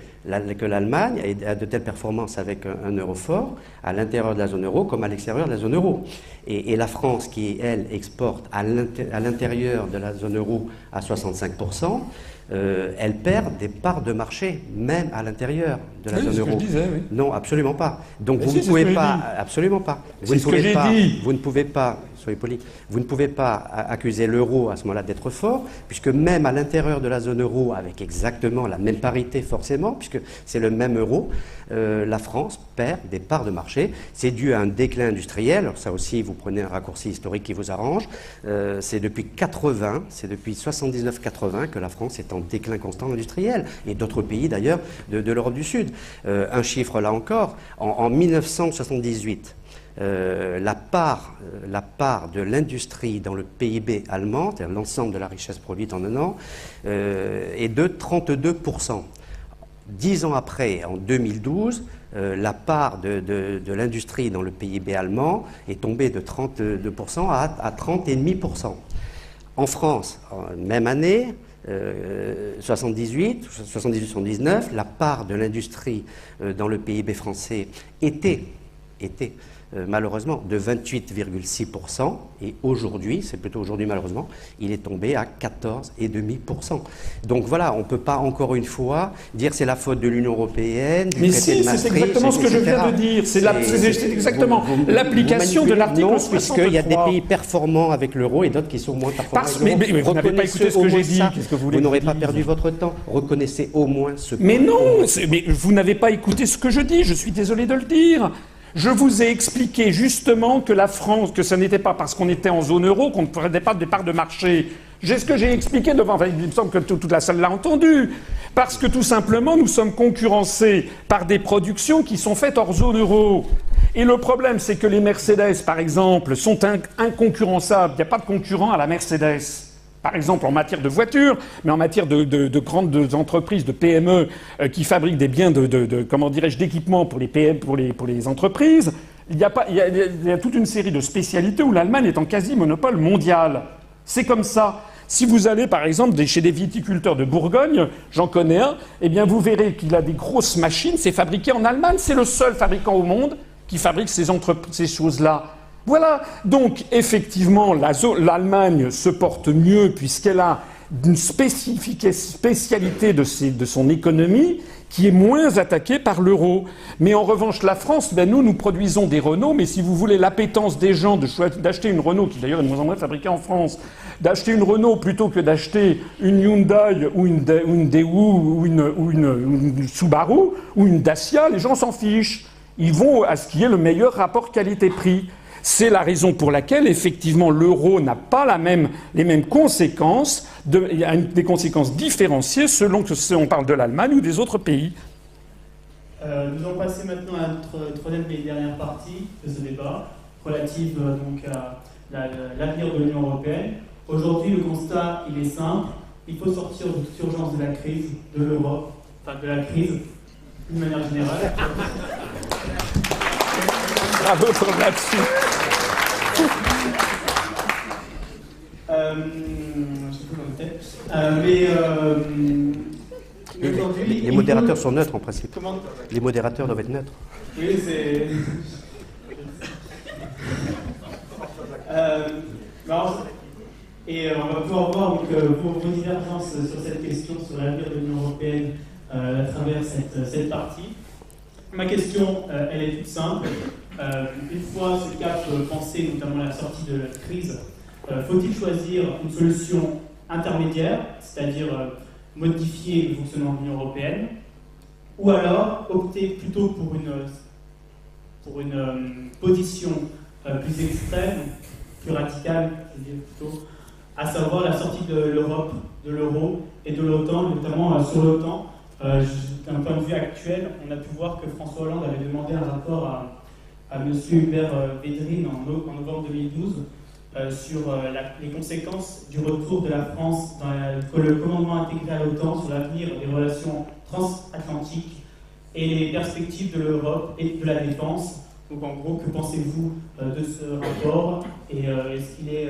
Speaker 6: que l'Allemagne a de telles performances avec un euro fort à l'intérieur de la zone euro comme à l'extérieur de la zone euro. Et la France qui, elle, exporte à l'intérieur de la zone euro à 65%, elle perd des parts de marché, même à l'intérieur de la zone euro.
Speaker 3: Que je disais, oui.
Speaker 6: Non, absolument pas. Donc vous ne pouvez pas, absolument pas. Vous ne pouvez pas, soyez poli, vous ne pouvez pas accuser l'euro à ce moment-là d'être fort, puisque même à l'intérieur de la zone euro, avec exactement la même parité forcément, puisque c'est le même euro, la France perd des parts de marché. C'est dû à un déclin industriel. Alors ça aussi, vous prenez un raccourci historique qui vous arrange. C'est depuis 79-80 que la France est en déclin constant industriel, et d'autres pays d'ailleurs de l'Europe du Sud. Un chiffre là encore, en 1978, la part de l'industrie dans le PIB allemand, c'est-à-dire l'ensemble de la richesse produite en un an, est de 32%. 10 ans après, en 2012, la part de l'industrie dans le PIB allemand est tombée de 32% à 30,5%. En France, même année, 78-79, la part de l'industrie dans le PIB français était malheureusement de 28,6%, et aujourd'hui, c'est plutôt aujourd'hui malheureusement, il est tombé à 14,5%. Donc voilà, on ne peut pas encore une fois dire c'est la faute de l'Union européenne, du traité de Maastricht,
Speaker 3: c'est exactement ce que je viens de dire, c'est exactement l'application de l'article 63.
Speaker 6: Puisqu'il y a des pays performants avec l'euro et d'autres qui sont moins performants avec l'euro.
Speaker 3: Mais vous n'avez pas écouté ce que j'ai dit, qu'est-ce que vous voulez?
Speaker 6: Vous n'aurez pas perdu votre temps, reconnaissez au moins ce que...
Speaker 3: Mais non, mais vous n'avez pas écouté ce que je dis, je suis désolé de le dire. Je vous ai expliqué justement que la France, que ce n'était pas parce qu'on était en zone euro qu'on ne prenait pas des parts de marché. Ce que j'ai expliqué devant, enfin, il me semble que toute la salle l'a entendu. Parce que tout simplement, nous sommes concurrencés par des productions qui sont faites hors zone euro. Et le problème, c'est que les Mercedes, par exemple, sont inconcurrençables. Il n'y a pas de concurrent à la Mercedes. Par exemple, en matière de voitures, mais en matière de grandes entreprises, de PME, qui fabriquent des biens comment dirais-je, d'équipement pour les PM, pour les entreprises, il y a toute une série de spécialités où l'Allemagne est en quasi-monopole mondial. C'est comme ça. Si vous allez, par exemple, chez des viticulteurs de Bourgogne, j'en connais un, eh bien, vous verrez qu'il a des grosses machines, c'est fabriqué en Allemagne, c'est le seul fabricant au monde qui fabrique ces choses-là. Voilà. Donc, effectivement, l'Allemagne se porte mieux puisqu'elle a une spécialité de son économie qui est moins attaquée par l'euro. Mais en revanche, la France, nous produisons des Renault, mais si vous voulez l'appétence des gens d'acheter une Renault, qui d'ailleurs est de moins en moins fabriquée en France, d'acheter une Renault plutôt que d'acheter une Hyundai ou une Daewoo ou une Subaru ou une Dacia, les gens s'en fichent. Ils vont à ce qui est le meilleur rapport qualité-prix. C'est la raison pour laquelle, effectivement, l'euro n'a pas les mêmes conséquences. Il y a des conséquences différenciées selon que on parle de l'Allemagne ou des autres pays.
Speaker 5: Nous allons passer maintenant à notre troisième et dernière partie de ce débat, relative donc à l'avenir de l'Union européenne. Aujourd'hui, le constat, il est simple. Il faut sortir de toute urgence de la crise de l'Europe, enfin de la crise d'une manière générale.
Speaker 3: Bravo pour là-dessus.
Speaker 6: Les modérateurs sont neutres en principe. Comment ? Les modérateurs doivent être neutres.
Speaker 5: Oui, c'est. On va pouvoir voir donc, vos divergences sur cette question, sur l'avenir de l'Union européenne à travers cette partie. Ma question, elle est toute simple. Une fois ce cap pensé, notamment la sortie de la crise, faut-il choisir une solution intermédiaire, c'est-à-dire modifier le fonctionnement de l'Union européenne, ou alors opter plutôt pour une position plus extrême, plus radicale, je dirais plutôt, à savoir la sortie de l'Europe, de l'euro et de l'OTAN, notamment sur l'OTAN. D'un point de vue actuel, on a pu voir que François Hollande avait demandé un rapport à M. Hubert Védrine en novembre 2012 sur les conséquences du retour de la France dans le commandement intégré à l'OTAN sur l'avenir des relations transatlantiques et les perspectives de l'Europe et de la défense. Donc en gros, que pensez-vous de ce rapport et est-ce qu'il est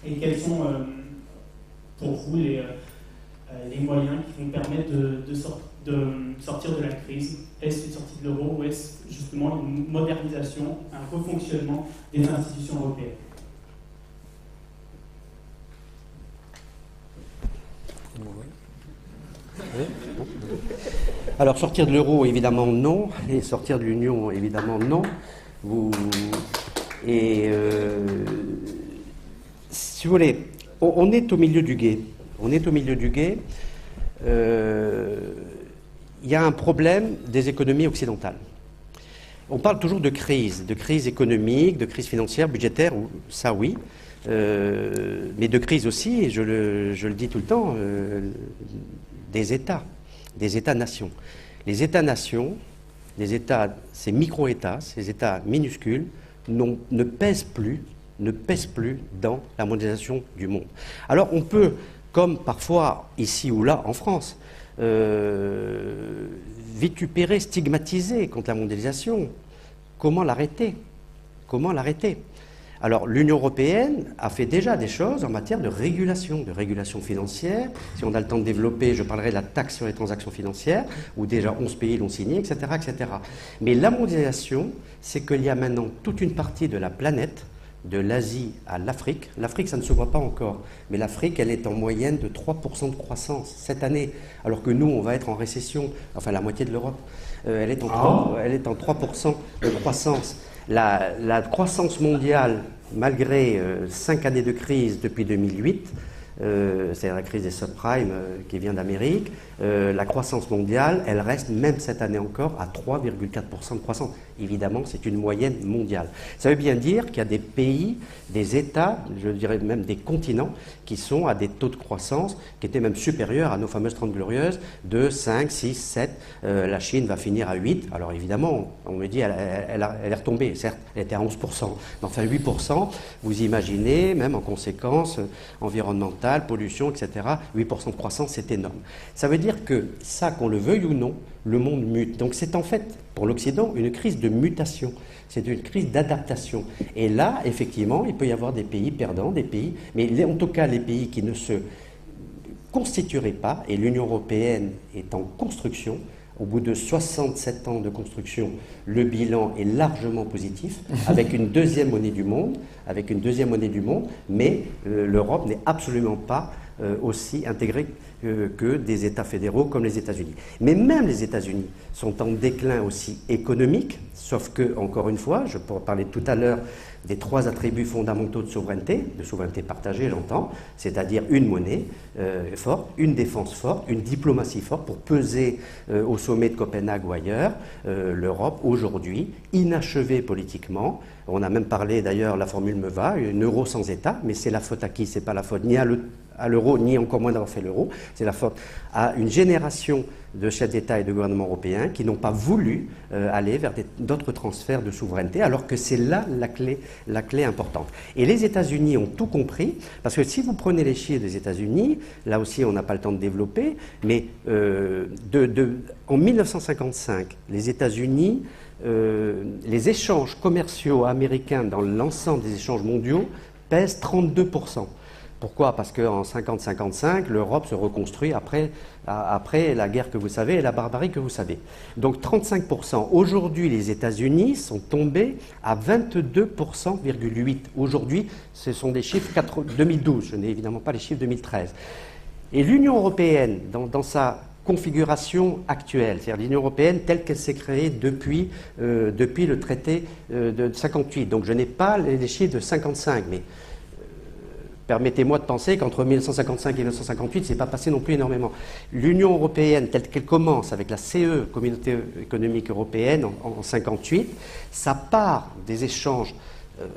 Speaker 5: et quels sont pour vous les moyens qui vont permettre de sortir de la crise? Est-ce une sortie de l'euro ou est-ce justement une modernisation, un refonctionnement des institutions européennes?
Speaker 6: Alors sortir de l'euro, évidemment non, et sortir de l'Union, évidemment non. Si vous voulez, on est au milieu du gué. On est au milieu du gué. Il y a un problème des économies occidentales. On parle toujours de crise économique, de crise financière, budgétaire, ça oui, mais de crise aussi, et je le dis tout le temps, des États-nations. Les États-nations, ces micro-États, ces États minuscules, ne pèsent plus dans la mondialisation du monde. Alors on peut, comme parfois ici ou là en France, vitupérer, stigmatiser contre la mondialisation. Comment l'arrêter? Alors l'Union européenne a fait déjà des choses en matière de régulation financière. Si on a le temps de développer, je parlerai de la taxe sur les transactions financières, où déjà 11 pays l'ont signé, etc., etc. Mais la mondialisation, c'est qu'il y a maintenant toute une partie de la planète, de l'Asie à l'Afrique. L'Afrique, ça ne se voit pas encore, mais l'Afrique, elle est en moyenne de 3% de croissance cette année, alors que nous, on va être en récession, enfin la moitié de l'Europe. Elle est en 3% de croissance. La croissance mondiale, malgré 5 années de crise depuis 2008, c'est-à-dire la crise des subprimes qui vient d'Amérique, la croissance mondiale, elle reste même cette année encore à 3,4% de croissance. Évidemment, c'est une moyenne mondiale. Ça veut bien dire qu'il y a des pays, des États, je dirais même des continents, qui sont à des taux de croissance qui étaient même supérieurs à nos fameuses 30 glorieuses de 5, 6, 7. La Chine va finir à 8. Alors évidemment, on me dit, elle est retombée. Certes, elle était à 11%. Mais enfin, 8%, vous imaginez, même en conséquence environnementale, pollution, etc., 8% de croissance, c'est énorme. Ça veut dire que ça, qu'on le veuille ou non, le monde mute. Donc c'est en fait, pour l'Occident, une crise de mutation. C'est une crise d'adaptation. Et là, effectivement, il peut y avoir des pays perdants, des pays, mais en tout cas, les pays qui ne se constitueraient pas, et l'Union européenne est en construction. Au bout de 67 ans de construction, le bilan est largement positif, avec une deuxième monnaie du monde, mais l'Europe n'est absolument pas aussi intégrée que des États fédéraux comme les États-Unis. Mais même les États-Unis sont en déclin aussi économique, sauf que, encore une fois, je pourrais parler tout à l'heure des 3 attributs fondamentaux de souveraineté partagée, j'entends, c'est-à-dire une monnaie forte, une défense forte, une diplomatie forte pour peser au sommet de Copenhague ou ailleurs. L'Europe, aujourd'hui, inachevée politiquement, on a même parlé d'ailleurs, la formule me va, une euro sans État, mais c'est la faute à qui? C'est pas la faute ni à l'euro, ni encore moins d'avoir fait l'euro, c'est la faute à une génération de chefs d'État et de gouvernements européens qui n'ont pas voulu aller vers d'autres transferts de souveraineté, alors que c'est là la clé importante. Et les États-Unis ont tout compris, parce que si vous prenez les chiffres des États-Unis, là aussi on n'a pas le temps de développer, mais en 1955, les États-Unis, les échanges commerciaux américains dans l'ensemble des échanges mondiaux pèsent 32%. Pourquoi? Parce qu'en 50-55, l'Europe se reconstruit après la guerre que vous savez et la barbarie que vous savez. Donc 35%. Aujourd'hui, les États-Unis sont tombés à 22,8%. Aujourd'hui, ce sont des chiffres 2012. Je n'ai évidemment pas les chiffres 2013. Et l'Union européenne, dans sa configuration actuelle, c'est-à-dire l'Union européenne telle qu'elle s'est créée depuis le traité de 58. Donc je n'ai pas les chiffres de 55, mais permettez-moi de penser qu'entre 1955 et 1958, c'est pas passé non plus énormément. L'Union européenne, telle qu'elle commence avec la CE, Communauté économique européenne, en 58, sa part des échanges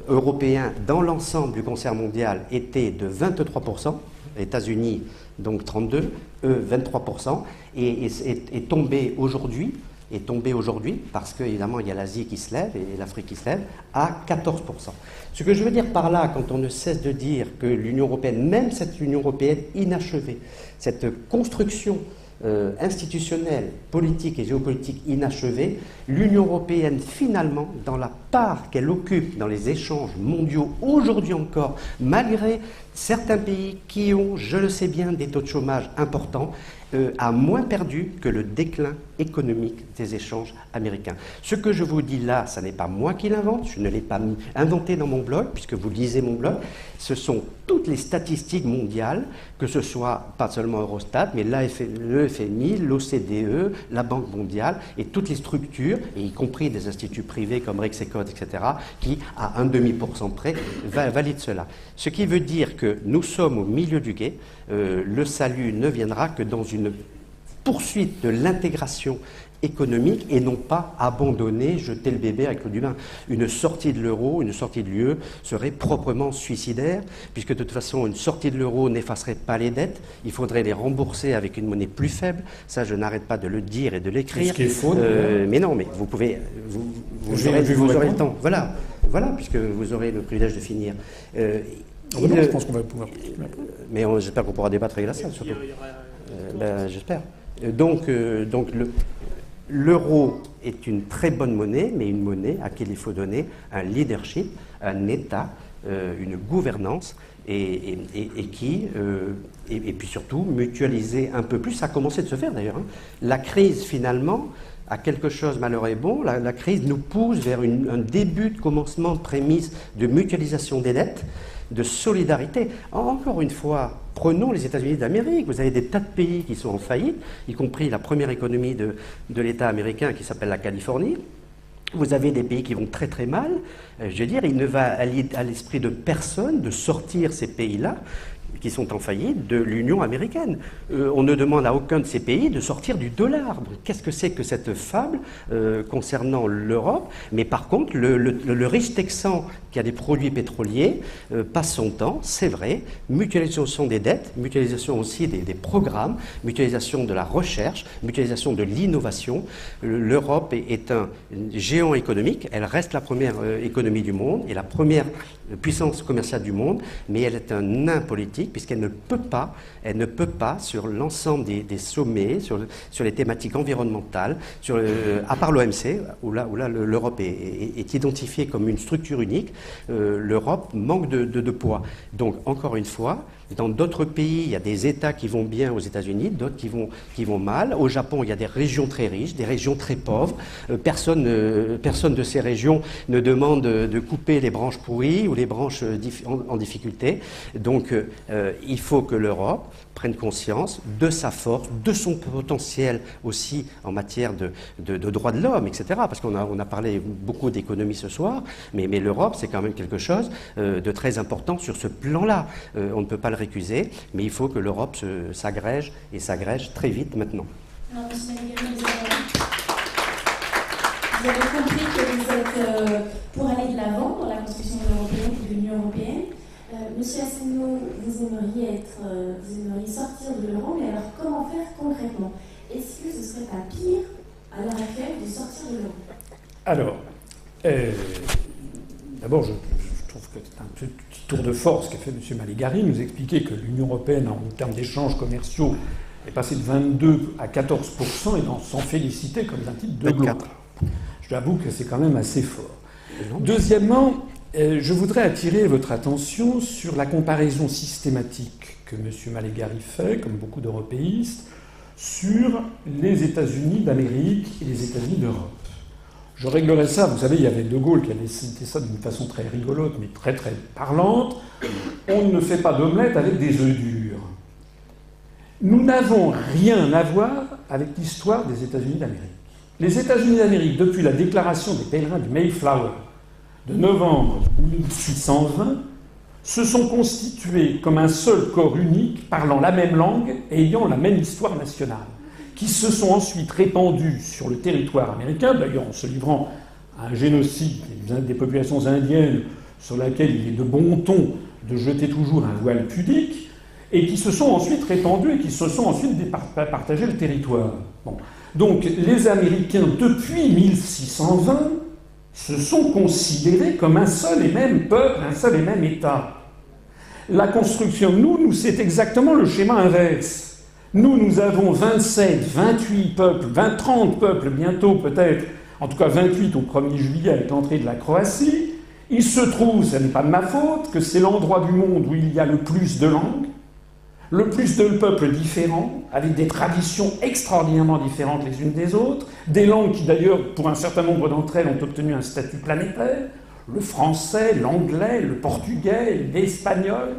Speaker 6: européens dans l'ensemble du concert mondial était de 23%, les États-Unis donc 32%, eux 23%, et est tombée aujourd'hui, parce qu'évidemment il y a l'Asie qui se lève et l'Afrique qui se lève, à 14%. Ce que je veux dire par là, quand on ne cesse de dire que l'Union européenne, même cette Union européenne inachevée, cette construction institutionnelle, politique et géopolitique inachevée, l'Union européenne finalement, dans la part qu'elle occupe dans les échanges mondiaux aujourd'hui encore, malgré certains pays qui ont, je le sais bien, des taux de chômage importants, a moins perdu que le déclin économique des échanges américains. Ce que je vous dis là, ça n'est pas moi qui l'invente, je ne l'ai pas inventé dans mon blog, puisque vous lisez mon blog, ce sont toutes les statistiques mondiales, que ce soit pas seulement Eurostat, mais le FMI, l'OCDE, la Banque mondiale, et toutes les structures, et y compris des instituts privés comme Rexecode, etc., qui, à 0,5% près, valident cela. Ce qui veut dire que nous sommes au milieu du gué, le salut ne viendra que dans une poursuite de l'intégration économique et non pas abandonner, jeter le bébé avec l'eau du bain. Une sortie de l'euro, une sortie de l'UE serait proprement suicidaire, puisque de toute façon, une sortie de l'euro n'effacerait pas les dettes, il faudrait les rembourser avec une monnaie plus faible, ça je n'arrête pas de le dire et de l'écrire.
Speaker 3: Ce qui est faux.
Speaker 6: Mais non, mais vous pouvez, vous aurez le temps. Voilà, puisque vous aurez le privilège de finir.
Speaker 3: Je pense qu'on va pouvoir.
Speaker 6: Mais j'espère qu'on pourra débattre avec la salle, surtout. J'espère. Donc l'euro est une très bonne monnaie, mais une monnaie à laquelle il faut donner un leadership, un État, une gouvernance, et puis surtout mutualiser un peu plus. Ça a commencé de se faire d'ailleurs. La crise finalement a quelque chose, malheur est bon, la crise nous pousse vers un début de commencement de prémisse de mutualisation des dettes, de solidarité. Encore une fois, prenons les États-Unis d'Amérique. Vous avez des tas de pays qui sont en faillite, y compris la première économie de l'État américain qui s'appelle la Californie. Vous avez des pays qui vont très très mal. Je veux dire, il ne va à l'esprit de personne de sortir ces pays-là qui sont en faillite de l'Union américaine. On ne demande à aucun de ces pays de sortir du dollar. Qu'est-ce que c'est que cette fable concernant l'Europe? Mais par contre, le riche texan qui a des produits pétroliers passe son temps, c'est vrai, mutualisation des dettes, mutualisation aussi des programmes, mutualisation de la recherche, mutualisation de l'innovation. L'Europe est un géant économique, elle reste la première économie du monde et la première puissance commerciale du monde, mais elle est un nain politique puisqu'elle ne peut pas, sur l'ensemble des sommets, sur les thématiques environnementales, à part l'OMC, où là l'Europe est identifiée comme une structure unique, l'Europe manque de poids. Donc, encore une fois, dans d'autres pays, il y a des États qui vont bien aux États-Unis, d'autres qui vont mal. Au Japon, il y a des régions très riches, des régions très pauvres. Personne de ces régions ne demande de couper les branches pourries ou les branches en difficulté. Donc, il faut que l'Europe prenne conscience de sa force, de son potentiel aussi en matière de droits de l'homme, etc. Parce qu'on a parlé beaucoup d'économie ce soir, mais l'Europe, c'est quand même quelque chose de très important sur ce plan-là. On ne peut pas le récuser, mais il faut que l'Europe s'agrège et s'agrège très vite maintenant.
Speaker 4: Alors, M. Maligari, vous avez compris que vous êtes pour aller de l'avant dans la construction européenne et de l'Union européenne. Monsieur Asselineau, vous aimeriez sortir de l'euro, mais alors comment faire concrètement? Est-ce que ce serait pas pire à l'heure actuelle de sortir de l'euro?
Speaker 3: Alors, d'abord, je trouve que c'est un petit tour de force qu'a fait M. Maligari, nous expliquer que l'Union européenne, en termes d'échanges commerciaux, est passée de 22 à 14% et s'en féliciter comme un titre de gloire. Je l'avoue que c'est quand même assez fort. Deuxièmement, je voudrais attirer votre attention sur la comparaison systématique que M. Maligari fait, comme beaucoup d'européistes, sur les États-Unis d'Amérique et les États-Unis d'Europe. Je réglerai ça. Vous savez, il y avait De Gaulle qui avait cité ça d'une façon très rigolote, mais très très parlante. On ne fait pas d'omelette avec des œufs durs. Nous n'avons rien à voir avec l'histoire des États-Unis d'Amérique. Les États-Unis d'Amérique, depuis la déclaration des pèlerins du Mayflower de novembre 1620, se sont constitués comme un seul corps unique, parlant la même langue et ayant la même histoire nationale, qui se sont ensuite répandus sur le territoire américain, d'ailleurs en se livrant à un génocide des populations indiennes sur laquelle il est de bon ton de jeter toujours un voile pudique, et qui se sont ensuite répandus et qui se sont ensuite partagé le territoire. Bon. Donc les Américains, depuis 1620, se sont considérés comme un seul et même peuple, un seul et même État. La construction, nous, c'est exactement le schéma inverse. Nous avons 27, 28 peuples, 30 peuples bientôt peut-être, en tout cas 28 au 1er juillet avec l'entrée de la Croatie. Il se trouve, ce n'est pas de ma faute, que c'est l'endroit du monde où il y a le plus de langues, le plus de peuples différents, avec des traditions extraordinairement différentes les unes des autres, des langues qui d'ailleurs, pour un certain nombre d'entre elles, ont obtenu un statut planétaire, le français, l'anglais, le portugais, l'espagnol,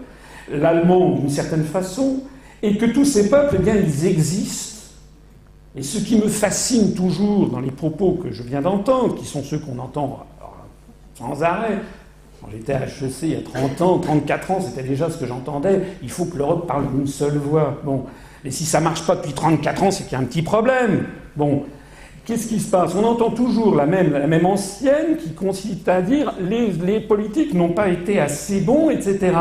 Speaker 3: l'allemand d'une certaine façon, et que tous ces peuples, eh bien, ils existent. Et ce qui me fascine toujours dans les propos que je viens d'entendre, qui sont ceux qu'on entend sans arrêt, quand j'étais à HEC il y a 30 ans, 34 ans, c'était déjà ce que j'entendais. Il faut que l'Europe parle d'une seule voix. Bon, et si ça ne marche pas depuis 34 ans, c'est qu'il y a un petit problème. Bon, qu'est-ce qui se passe? On entend toujours la même ancienne qui consiste à dire les politiques n'ont pas été assez bons, etc.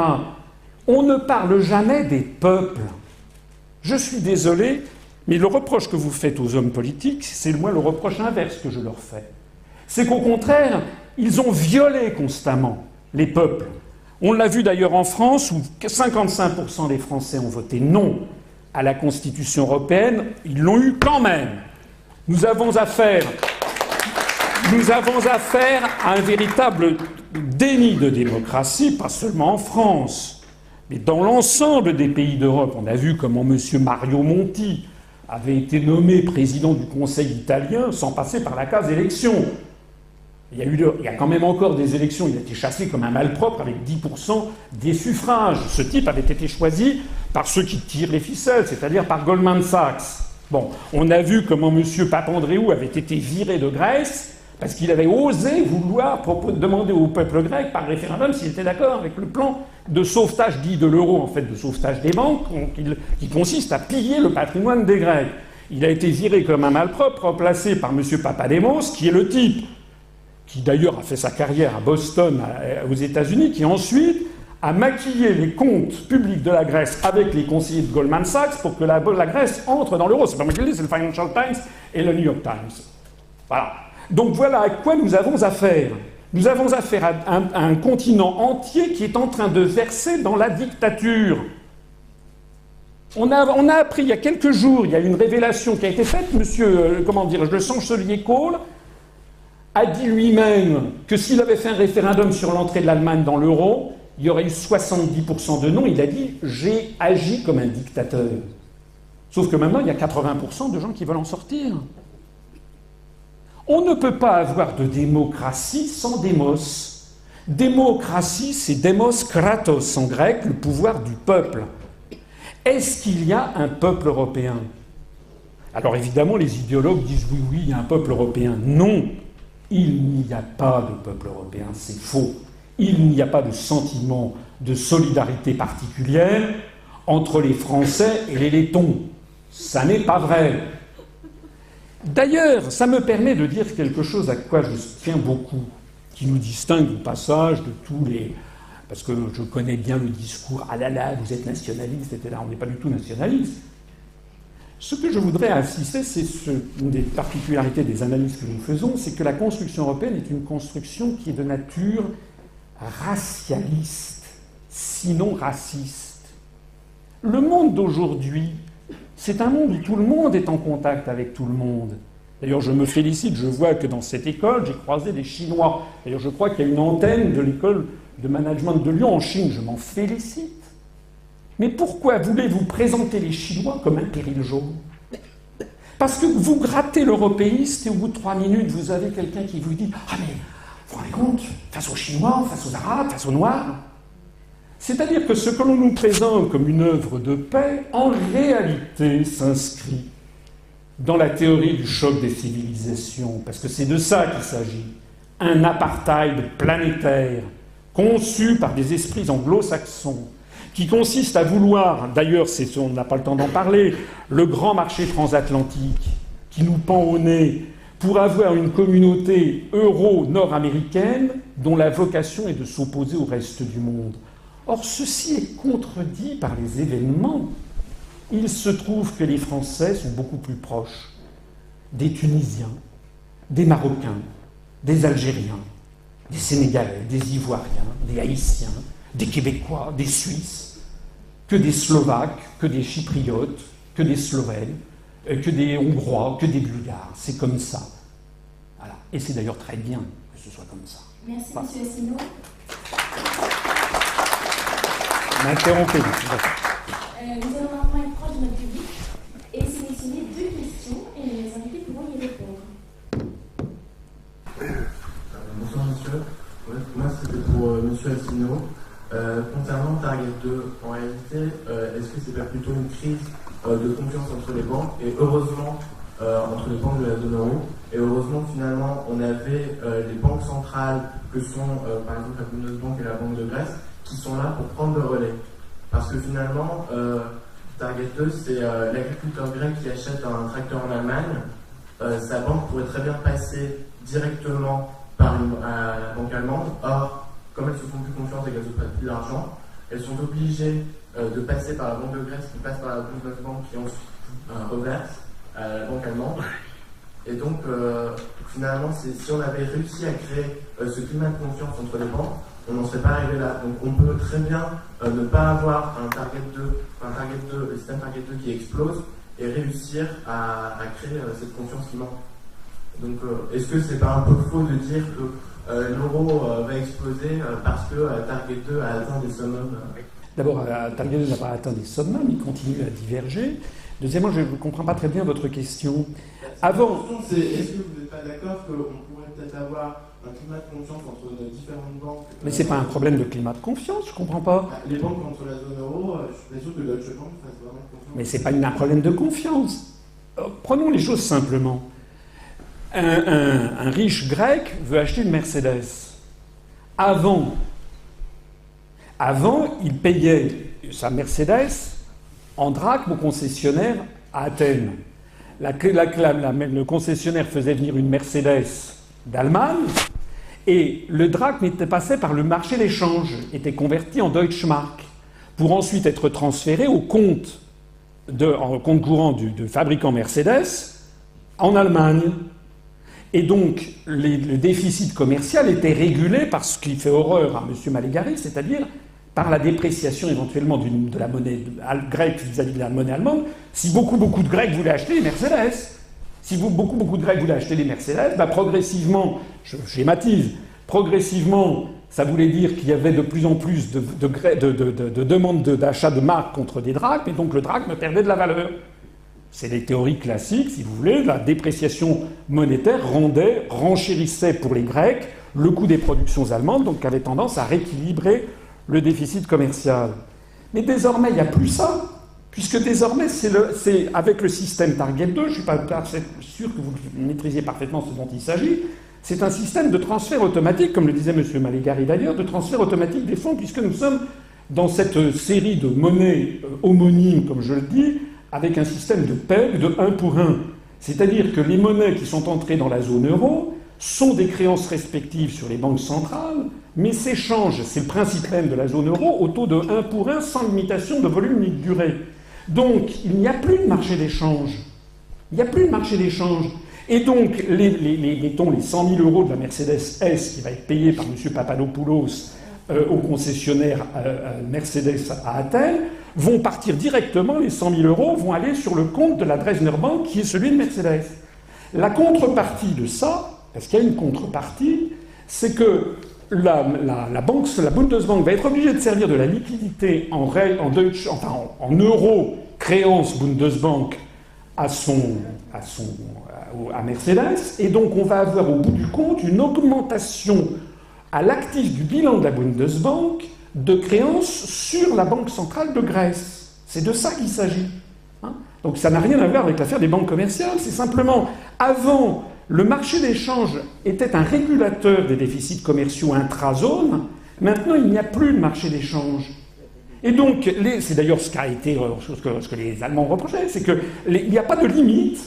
Speaker 3: On ne parle jamais des peuples. Je suis désolé, mais le reproche que vous faites aux hommes politiques, c'est moi le reproche inverse que je leur fais. C'est qu'au contraire, ils ont violé constamment les peuples. On l'a vu d'ailleurs en France, où 55% des Français ont voté non à la Constitution européenne. Ils l'ont eu quand même. Nous avons affaire à un véritable déni de démocratie, pas seulement en France, mais dans l'ensemble des pays d'Europe. On a vu comment M. Mario Monti avait été nommé président du Conseil italien sans passer par la case élection. Il y a quand même encore des élections, il a été chassé comme un malpropre avec 10% des suffrages. Ce type avait été choisi par ceux qui tirent les ficelles, c'est-à-dire par Goldman Sachs. Bon, on a vu comment M. Papandréou avait été viré de Grèce Parce qu'il avait osé vouloir demander au peuple grec par référendum s'il était d'accord avec le plan de sauvetage dit de l'euro, en fait, de sauvetage des banques, qui consiste à piller le patrimoine des Grecs. Il a été viré comme un malpropre, remplacé par M. Papademos, qui est le type qui d'ailleurs a fait sa carrière à Boston, aux États-Unis, qui ensuite a maquillé les comptes publics de la Grèce avec les conseillers de Goldman Sachs pour que la Grèce entre dans l'euro. C'est pas moi qui le dis, c'est le Financial Times et le New York Times. Voilà. Donc voilà à quoi nous avons affaire. Nous avons affaire à un continent entier qui est en train de verser dans la dictature. On a appris il y a quelques jours, il y a une révélation qui a été faite, le chancelier Kohl a dit lui-même que s'il avait fait un référendum sur l'entrée de l'Allemagne dans l'euro, il y aurait eu 70% de non. Il a dit « j'ai agi comme un dictateur ». Sauf que maintenant, il y a 80% de gens qui veulent en sortir. On ne peut pas avoir de démocratie sans démos. Démocratie, c'est démos kratos en grec, le pouvoir du peuple. Est-ce qu'il y a un peuple européen? Alors évidemment, les idéologues disent « oui, oui, il y a un peuple européen ». Non, il n'y a pas de peuple européen, c'est faux. Il n'y a pas de sentiment de solidarité particulière entre les Français et les Lettons. Ça n'est pas vrai. D'ailleurs, ça me permet de dire quelque chose à quoi je tiens beaucoup, qui nous distingue au passage de tous les... Parce que je connais bien le discours « ah là là, vous êtes nationaliste, etc. » On n'est pas du tout nationaliste. Ce que je voudrais insister, c'est une des particularités des analyses que nous faisons, c'est que la construction européenne est une construction qui est de nature racialiste, sinon raciste. Le monde d'aujourd'hui, c'est un monde où tout le monde est en contact avec tout le monde. D'ailleurs, je me félicite, je vois que dans cette école, j'ai croisé des Chinois. D'ailleurs, je crois qu'il y a une antenne de l'école de management de Lyon en Chine, je m'en félicite. Mais pourquoi voulez-vous présenter les Chinois comme un péril jaune? Parce que vous grattez l'européiste et au bout de 3 minutes, vous avez quelqu'un qui vous dit « ah mais, vous vous rendez compte, face aux Chinois, face aux Arabes, face aux Noirs ?» C'est-à-dire que ce que l'on nous présente comme une œuvre de paix, en réalité s'inscrit dans la théorie du choc des civilisations, parce que c'est de ça qu'il s'agit. Un apartheid planétaire, conçu par des esprits anglo-saxons, qui consiste à vouloir, d'ailleurs, on n'a pas le temps d'en parler, le grand marché transatlantique qui nous pend au nez pour avoir une communauté euro-nord-américaine dont la vocation est de s'opposer au reste du monde. Or, ceci est contredit par les événements. Il se trouve que les Français sont beaucoup plus proches des Tunisiens, des Marocains, des Algériens, des Sénégalais, des Ivoiriens, des Haïtiens, des Québécois, des Suisses, que des Slovaques, que des Chypriotes, que des Slovènes, que des Hongrois, que des Bulgares. C'est comme ça. Voilà. Et c'est d'ailleurs très bien que ce soit comme ça.
Speaker 4: Merci, M. Asselineau.
Speaker 3: M'interrompez.
Speaker 4: Nous allons maintenant être proche de notre public et sélectionner 2 questions et les invités pourront y répondre.
Speaker 7: Bonsoir monsieur. Moi c'était pour monsieur Asselineau. Concernant Target 2, en réalité, est-ce que c'est pas plutôt une crise de confiance entre les banques et heureusement entre les banques de la zone euro et heureusement finalement on avait les banques centrales que sont par exemple la Bundesbank et la Banque de Grèce qui sont là pour prendre le relais parce que finalement Target 2 c'est l'agriculteur grec qui achète un tracteur en Allemagne, sa banque pourrait très bien passer directement par la banque allemande. Or comme elles se font plus confiance et qu'elles ne prêtent plus d'argent, elles sont obligées de passer par la Banque de Grèce qui passe par la Bundesbank qui ensuite reverse à la banque allemande. Et donc, finalement, si on avait réussi à créer ce climat de confiance entre les banques, on n'en serait pas arrivé là. Donc, on peut très bien ne pas avoir un le système Target 2 qui explose et réussir à créer cette confiance qui manque. Donc, est-ce que c'est pas un peu faux de dire que l'euro va exploser parce que Target 2 a atteint des summums?
Speaker 3: D'abord, Target 2 n'a pas atteint des summums, il continue à diverger. Deuxièmement, je ne comprends pas très bien votre question. Avant...
Speaker 7: Est-ce que vous n'êtes pas d'accord qu'on pourrait peut-être avoir un climat de confiance entre nos différentes banques?
Speaker 3: Mais c'est pas un problème de climat de confiance, je comprends pas.
Speaker 7: Les banques contre la zone euro, je suis pas sûr que Deutsche Bank fasse vraiment confiance.
Speaker 3: Mais c'est pas un problème de confiance. Prenons les choses simplement. Un riche grec veut acheter une Mercedes. Avant, il payait sa Mercedes en drachmes au concessionnaire à Athènes. Le concessionnaire faisait venir une Mercedes d'Allemagne et le drachme était passé par le marché d'échange, était converti en Deutschmark pour ensuite être transféré au compte courant du fabricant Mercedes en Allemagne. Et donc, le déficit commercial était régulé par ce qui fait horreur à M. Malégari, c'est-à-dire par la dépréciation éventuellement de la monnaie grecque vis-à-vis de la monnaie allemande. Si beaucoup de Grecs voulaient acheter les Mercedes, beaucoup de Grecs voulaient acheter les Mercedes, progressivement, je schématise, progressivement, ça voulait dire qu'il y avait de plus en plus de demandes d'achat de marques contre des drachmes, et donc le drachme perdait de la valeur. C'est les théories classiques, si vous voulez. La dépréciation monétaire renchérissait pour les Grecs le coût des productions allemandes, donc avait tendance à rééquilibrer le déficit commercial. Mais désormais, il n'y a plus ça, puisque désormais, c'est avec le système Target 2, je ne suis pas sûr que vous maîtrisiez parfaitement ce dont il s'agit, c'est un système de transfert automatique, comme le disait M. Malégari d'ailleurs, de transfert automatique des fonds, puisque nous sommes dans cette série de monnaies homonymes, comme je le dis, avec un système de PEG de 1 pour 1. C'est-à-dire que les monnaies qui sont entrées dans la zone euro sont des créances respectives sur les banques centrales, mais s'échangent, c'est le principe même de la zone euro, au taux de 1 pour 1 sans limitation de volume ni de durée. Donc, il n'y a plus de marché d'échange. Il n'y a plus de marché d'échange. Et donc, mettons les 100 000 euros de la Mercedes S qui va être payée par M. Papadopoulos au concessionnaire Mercedes à Athènes, vont partir directement, les 100 000 euros vont aller sur le compte de la Dresdner Bank qui est celui de Mercedes. La contrepartie de ça, parce qu'il y a une contrepartie, c'est que la Bundesbank va être obligée de servir de la liquidité en euros créance Bundesbank à Mercedes, et donc on va avoir au bout du compte une augmentation à l'actif du bilan de la Bundesbank de créances sur la Banque centrale de Grèce. C'est de ça qu'il s'agit. Donc ça n'a rien à voir avec l'affaire des banques commerciales, c'est simplement, avant, le marché d'échange était un régulateur des déficits commerciaux intra-zone, maintenant il n'y a plus de marché d'échange. Et donc, c'est d'ailleurs ce que les Allemands reprochaient, c'est qu'il n'y a pas de limite.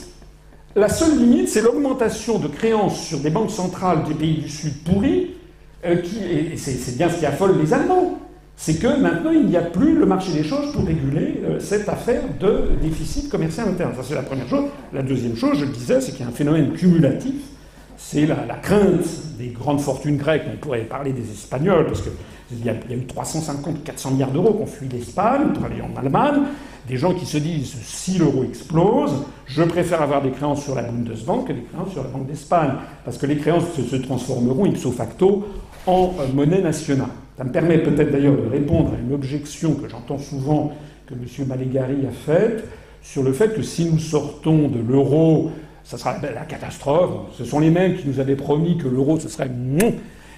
Speaker 3: La seule limite, c'est l'augmentation de créances sur des banques centrales des pays du Sud pourris, et c'est bien ce qui affole les Allemands. C'est que maintenant, il n'y a plus le marché d'échange pour réguler cette affaire de déficit commercial interne. Ça, c'est la première chose. La deuxième chose, je le disais, c'est qu'il y a un phénomène cumulatif. C'est la crainte des grandes fortunes grecques. On pourrait parler des Espagnols, parce qu'il y a eu 350-400 milliards d'euros qui ont fui l'Espagne, pour aller en Allemagne. Des gens qui se disent, si l'euro explose, je préfère avoir des créances sur la Bundesbank que des créances sur la Banque d'Espagne. Parce que les créances se transformeront ipso facto en monnaie nationale. Ça me permet peut-être d'ailleurs de répondre à une objection que j'entends souvent, que M. Malégari a faite, sur le fait que si nous sortons de l'euro, ça sera la catastrophe. Ce sont les mêmes qui nous avaient promis que l'euro, ce serait non,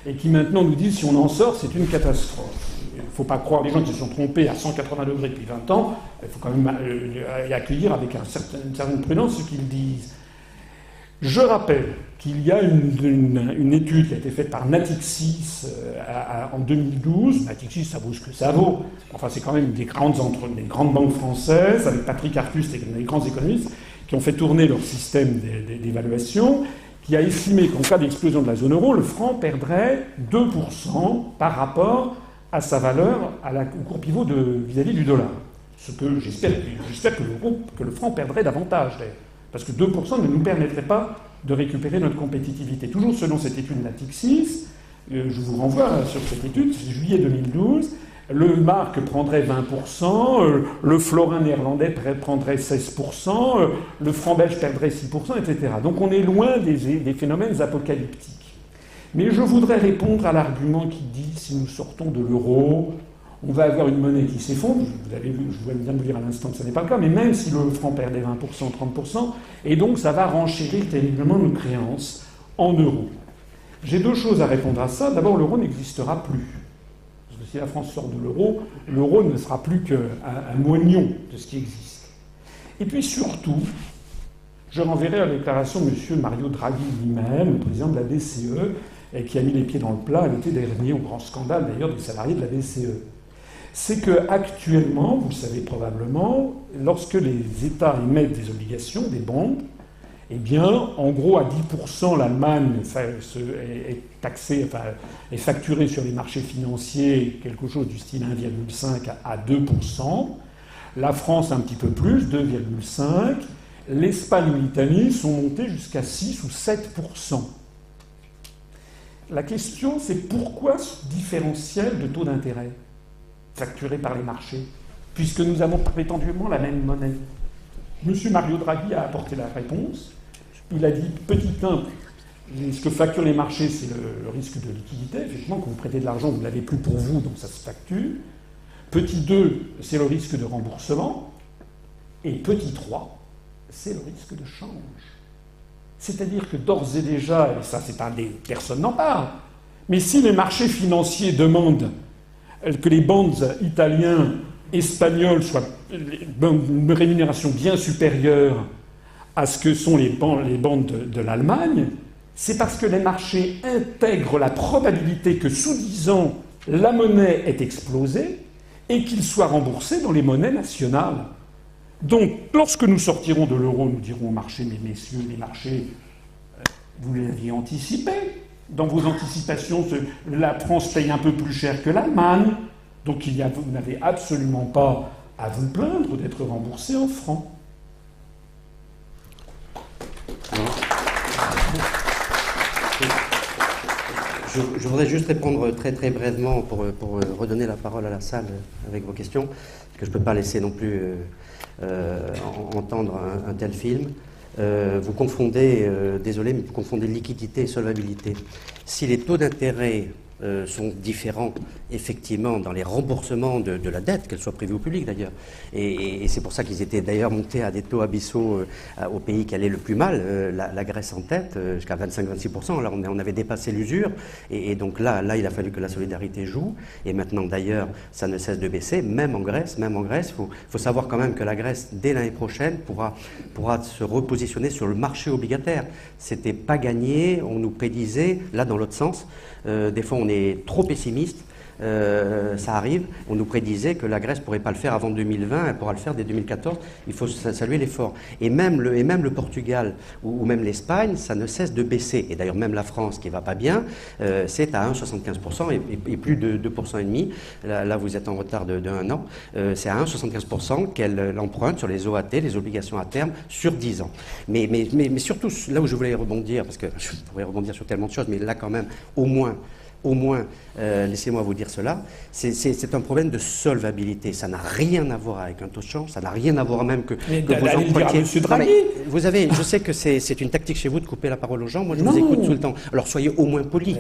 Speaker 3: et qui maintenant nous disent si on en sort, c'est une catastrophe. Il ne faut pas croire les gens qui se sont trompés à 180 degrés depuis 20 ans. Il faut quand même accueillir avec une certaine prudence ce qu'ils disent. Je rappelle qu'il y a une étude qui a été faite par Natixis en 2012. Natixis, ça vaut ce que ça vaut. Enfin, c'est quand même des grandes banques françaises, avec Patrick Artus et des grands économistes, qui ont fait tourner leur système d'évaluation, qui a estimé qu'en cas d'explosion de la zone euro, le franc perdrait 2% par rapport à sa valeur au cours pivot vis-à-vis du dollar. Ce que j'espère que le franc perdrait davantage, d'ailleurs. Parce que 2% ne nous permettrait pas de récupérer notre compétitivité. Toujours selon cette étude Natixis, je vous renvoie sur cette étude, c'est juillet 2012, le mark prendrait 20%, le florin néerlandais prendrait 16%, le franc belge perdrait 6%, etc. Donc on est loin des phénomènes apocalyptiques. Mais je voudrais répondre à l'argument qui dit si nous sortons de l'euro, on va avoir une monnaie qui s'effondre. Vous avez vu, je viens de vous dire à l'instant que ce n'est pas le cas, mais même si le franc perdait 20%, 30%, et donc ça va renchérir terriblement nos créances en euros. J'ai deux choses à répondre à ça. D'abord, l'euro n'existera plus. Parce que si la France sort de l'euro ne sera plus qu'un moignon de ce qui existe. Et puis surtout, je renverrai à la déclaration de M. Mario Draghi lui-même, le président de la BCE, et qui a mis les pieds dans le plat l'été dernier, au grand scandale d'ailleurs des salariés de la BCE. C'est qu'actuellement, vous le savez probablement, lorsque les États émettent des obligations, des bonds, eh bien, en gros, à 10%, l'Allemagne est taxée, enfin, est facturée sur les marchés financiers quelque chose du style 1,5 à 2%. La France, un petit peu plus, 2,5%. L'Espagne ou l'Italie sont montées jusqu'à 6 ou 7%. La question, c'est pourquoi ce différentiel de taux d'intérêt facturé par les marchés, puisque nous avons prétendument la même monnaie. M. Mario Draghi a apporté la réponse. Il a dit, petit 1, ce que facturent les marchés, c'est le risque de liquidité. Effectivement, quand vous prêtez de l'argent, vous ne l'avez plus pour vous, donc ça se facture. Petit 2, c'est le risque de remboursement. Et petit 3, c'est le risque de change. C'est-à-dire que d'ores et déjà, et ça c'est personne n'en parle, mais si les marchés financiers demandent que les bonds italiens, espagnols soient une rémunération bien supérieure à ce que sont les bonds de l'Allemagne, c'est parce que les marchés intègrent la probabilité que, sous-disant, la monnaie est explosée et qu'il soit remboursé dans les monnaies nationales. Donc, lorsque nous sortirons de l'euro, nous dirons aux marchés, mais messieurs, les marchés, vous l'aviez anticipé. Dans vos anticipations, la France paye un peu plus cher que l'Allemagne. Donc, vous n'avez absolument pas à vous plaindre d'être remboursé en francs.
Speaker 6: Je voudrais juste répondre très très brièvement pour redonner la parole à la salle avec vos questions, parce que je ne peux pas laisser non plus entendre un tel film. Vous confondez, désolé, mais vous confondez liquidité et solvabilité. Si les taux d'intérêt sont différents, effectivement, dans les remboursements de la dette, qu'elle soit privée ou publique d'ailleurs. Et c'est pour ça qu'ils étaient d'ailleurs montés à des taux abyssaux au pays qui allait le plus mal, la Grèce en tête, jusqu'à 25-26%. Là, on avait dépassé l'usure. Et donc là, il a fallu que la solidarité joue. Et maintenant, d'ailleurs, ça ne cesse de baisser, même en Grèce. Il faut savoir quand même que la Grèce, dès l'année prochaine, pourra se repositionner sur le marché obligataire. C'était pas gagné, on nous prédisait, là, dans l'autre sens. Des fois, on est trop pessimiste. Ça arrive. On nous prédisait que la Grèce ne pourrait pas le faire avant 2020, elle pourra le faire dès 2014. Il faut saluer l'effort. Et même le Portugal ou même l'Espagne, ça ne cesse de baisser. Et d'ailleurs, même la France, qui ne va pas bien, c'est à 1,75% et plus de 2,5%. Là, vous êtes en retard de 1 an. C'est à 1,75% qu'elle emprunte sur les OAT, les obligations à terme, sur 10 ans. Mais surtout, là où je voulais rebondir, parce que je pourrais rebondir sur tellement de choses, mais là, quand même, au moins, laissez-moi vous dire cela, c'est un problème de solvabilité. Ça n'a rien à voir avec un taux de change, ça n'a rien à voir même que vous empruntiez. Vous avez, je sais que c'est une tactique chez vous de couper la parole aux gens, moi je vous écoute tout le temps. Alors soyez au moins polis.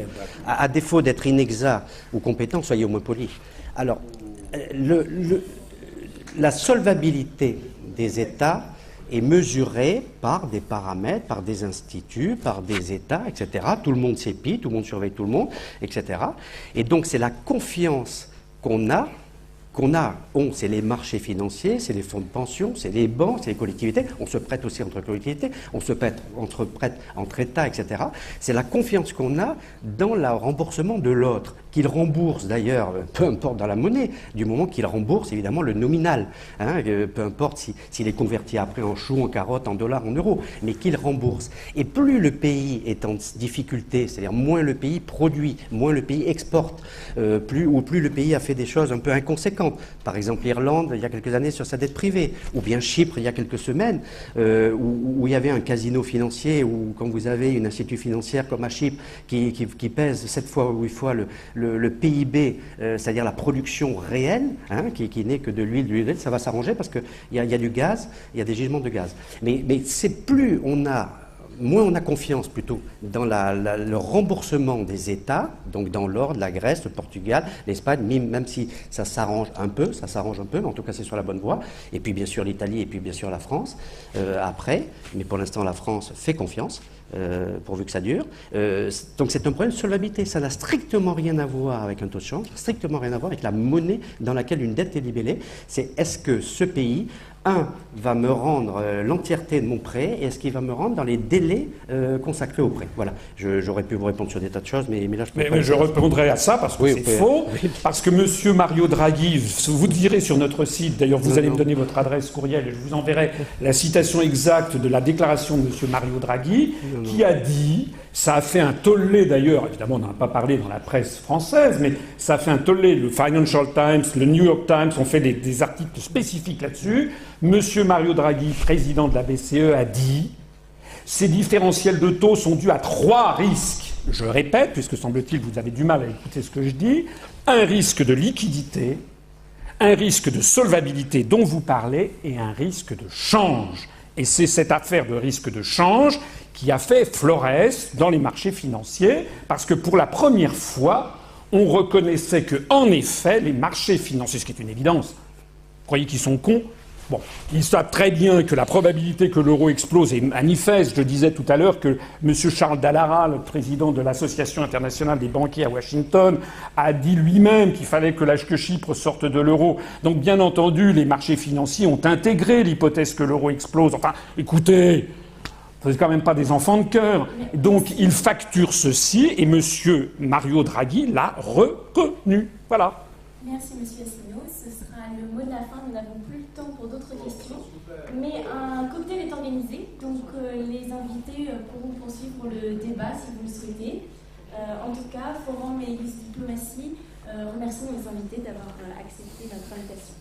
Speaker 6: À défaut d'être inexact ou compétent, soyez au moins polis. Alors, la solvabilité des États est mesurée par des paramètres, par des instituts, par des États, etc. Tout le monde s'épie, tout le monde surveille tout le monde, etc. Et donc c'est la confiance c'est les marchés financiers, c'est les fonds de pension, c'est les banques, c'est les collectivités. On se prête aussi entre collectivités, on se prête entre États, etc. C'est la confiance qu'on a dans le remboursement de l'autre, qu'il rembourse d'ailleurs, peu importe dans la monnaie, du moment qu'il rembourse évidemment le nominal, peu importe s'il est converti après en choux, en carottes, en dollars, en euros, mais qu'il rembourse. Et plus le pays est en difficulté, c'est-à-dire moins le pays produit, moins le pays exporte, plus le pays a fait des choses un peu inconséquentes. Par exemple, l'Irlande, il y a quelques années, sur sa dette privée, ou bien Chypre, il y a quelques semaines, où il y avait un casino financier, ou quand vous avez une institution financière comme à Chypre, qui pèse 7 fois ou 8 fois le PIB, c'est-à-dire la production réelle, qui n'est que de l'huile, ça va s'arranger parce qu'il y a du gaz, il y a des gisements de gaz. Mais c'est moins on a confiance plutôt dans le remboursement des États, donc dans l'ordre, la Grèce, le Portugal, l'Espagne, même si ça s'arrange un peu, mais en tout cas c'est sur la bonne voie, et puis bien sûr l'Italie, et puis bien sûr la France, après, mais pour l'instant la France fait confiance, pourvu que ça dure. Donc c'est un problème de solvabilité, ça n'a strictement rien à voir avec un taux de change, strictement rien à voir avec la monnaie dans laquelle une dette est libellée, c'est est-ce que ce pays un, va me rendre l'entièreté de mon prêt, et est-ce qu'il va me rendre dans les délais consacrés au prêt? Voilà. J'aurais pu vous répondre sur des tas de choses, mais là, je peux pas.
Speaker 3: Mais je répondrai à ça parce que c'est faux. Parce que M. Mario Draghi, vous direz sur notre site, d'ailleurs, vous allez me donner votre adresse courriel et je vous enverrai la citation exacte de la déclaration de M. Mario Draghi, qui a dit, ça a fait un tollé d'ailleurs, évidemment, on n'en a pas parlé dans la presse française, mais ça a fait un tollé. Le Financial Times, le New York Times ont fait des articles spécifiques là-dessus. Monsieur Mario Draghi, président de la BCE, a dit « Ces différentiels de taux sont dus à 3 risques. » Je répète, puisque semble-t-il vous avez du mal à écouter ce que je dis. Un risque de liquidité, un risque de solvabilité dont vous parlez et un risque de change. Et c'est cette affaire de risque de change qui a fait florès dans les marchés financiers, parce que pour la première fois, on reconnaissait que, en effet, les marchés financiers, ce qui est une évidence, vous croyez qu'ils sont cons? Bon, ils savent très bien que la probabilité que l'euro explose est manifeste. Je disais tout à l'heure que M. Charles Dallara, le président de l'Association internationale des banquiers à Washington, a dit lui-même qu'il fallait que Chypre sorte de l'euro. Donc, bien entendu, les marchés financiers ont intégré l'hypothèse que l'euro explose. Enfin, écoutez, vous n'êtes quand même pas des enfants de cœur. Donc, il facture ceci et M. Mario Draghi l'a reconnu. Voilà.
Speaker 4: Merci, M. Asselineau. Ce sera le mot de la fin. Nous n'avons plus le temps pour d'autres questions. Mais un cocktail est organisé, donc les invités pourront poursuivre le débat si vous le souhaitez. En tout cas, Forum et Diplomatie remercie nos invités d'avoir accepté notre invitation.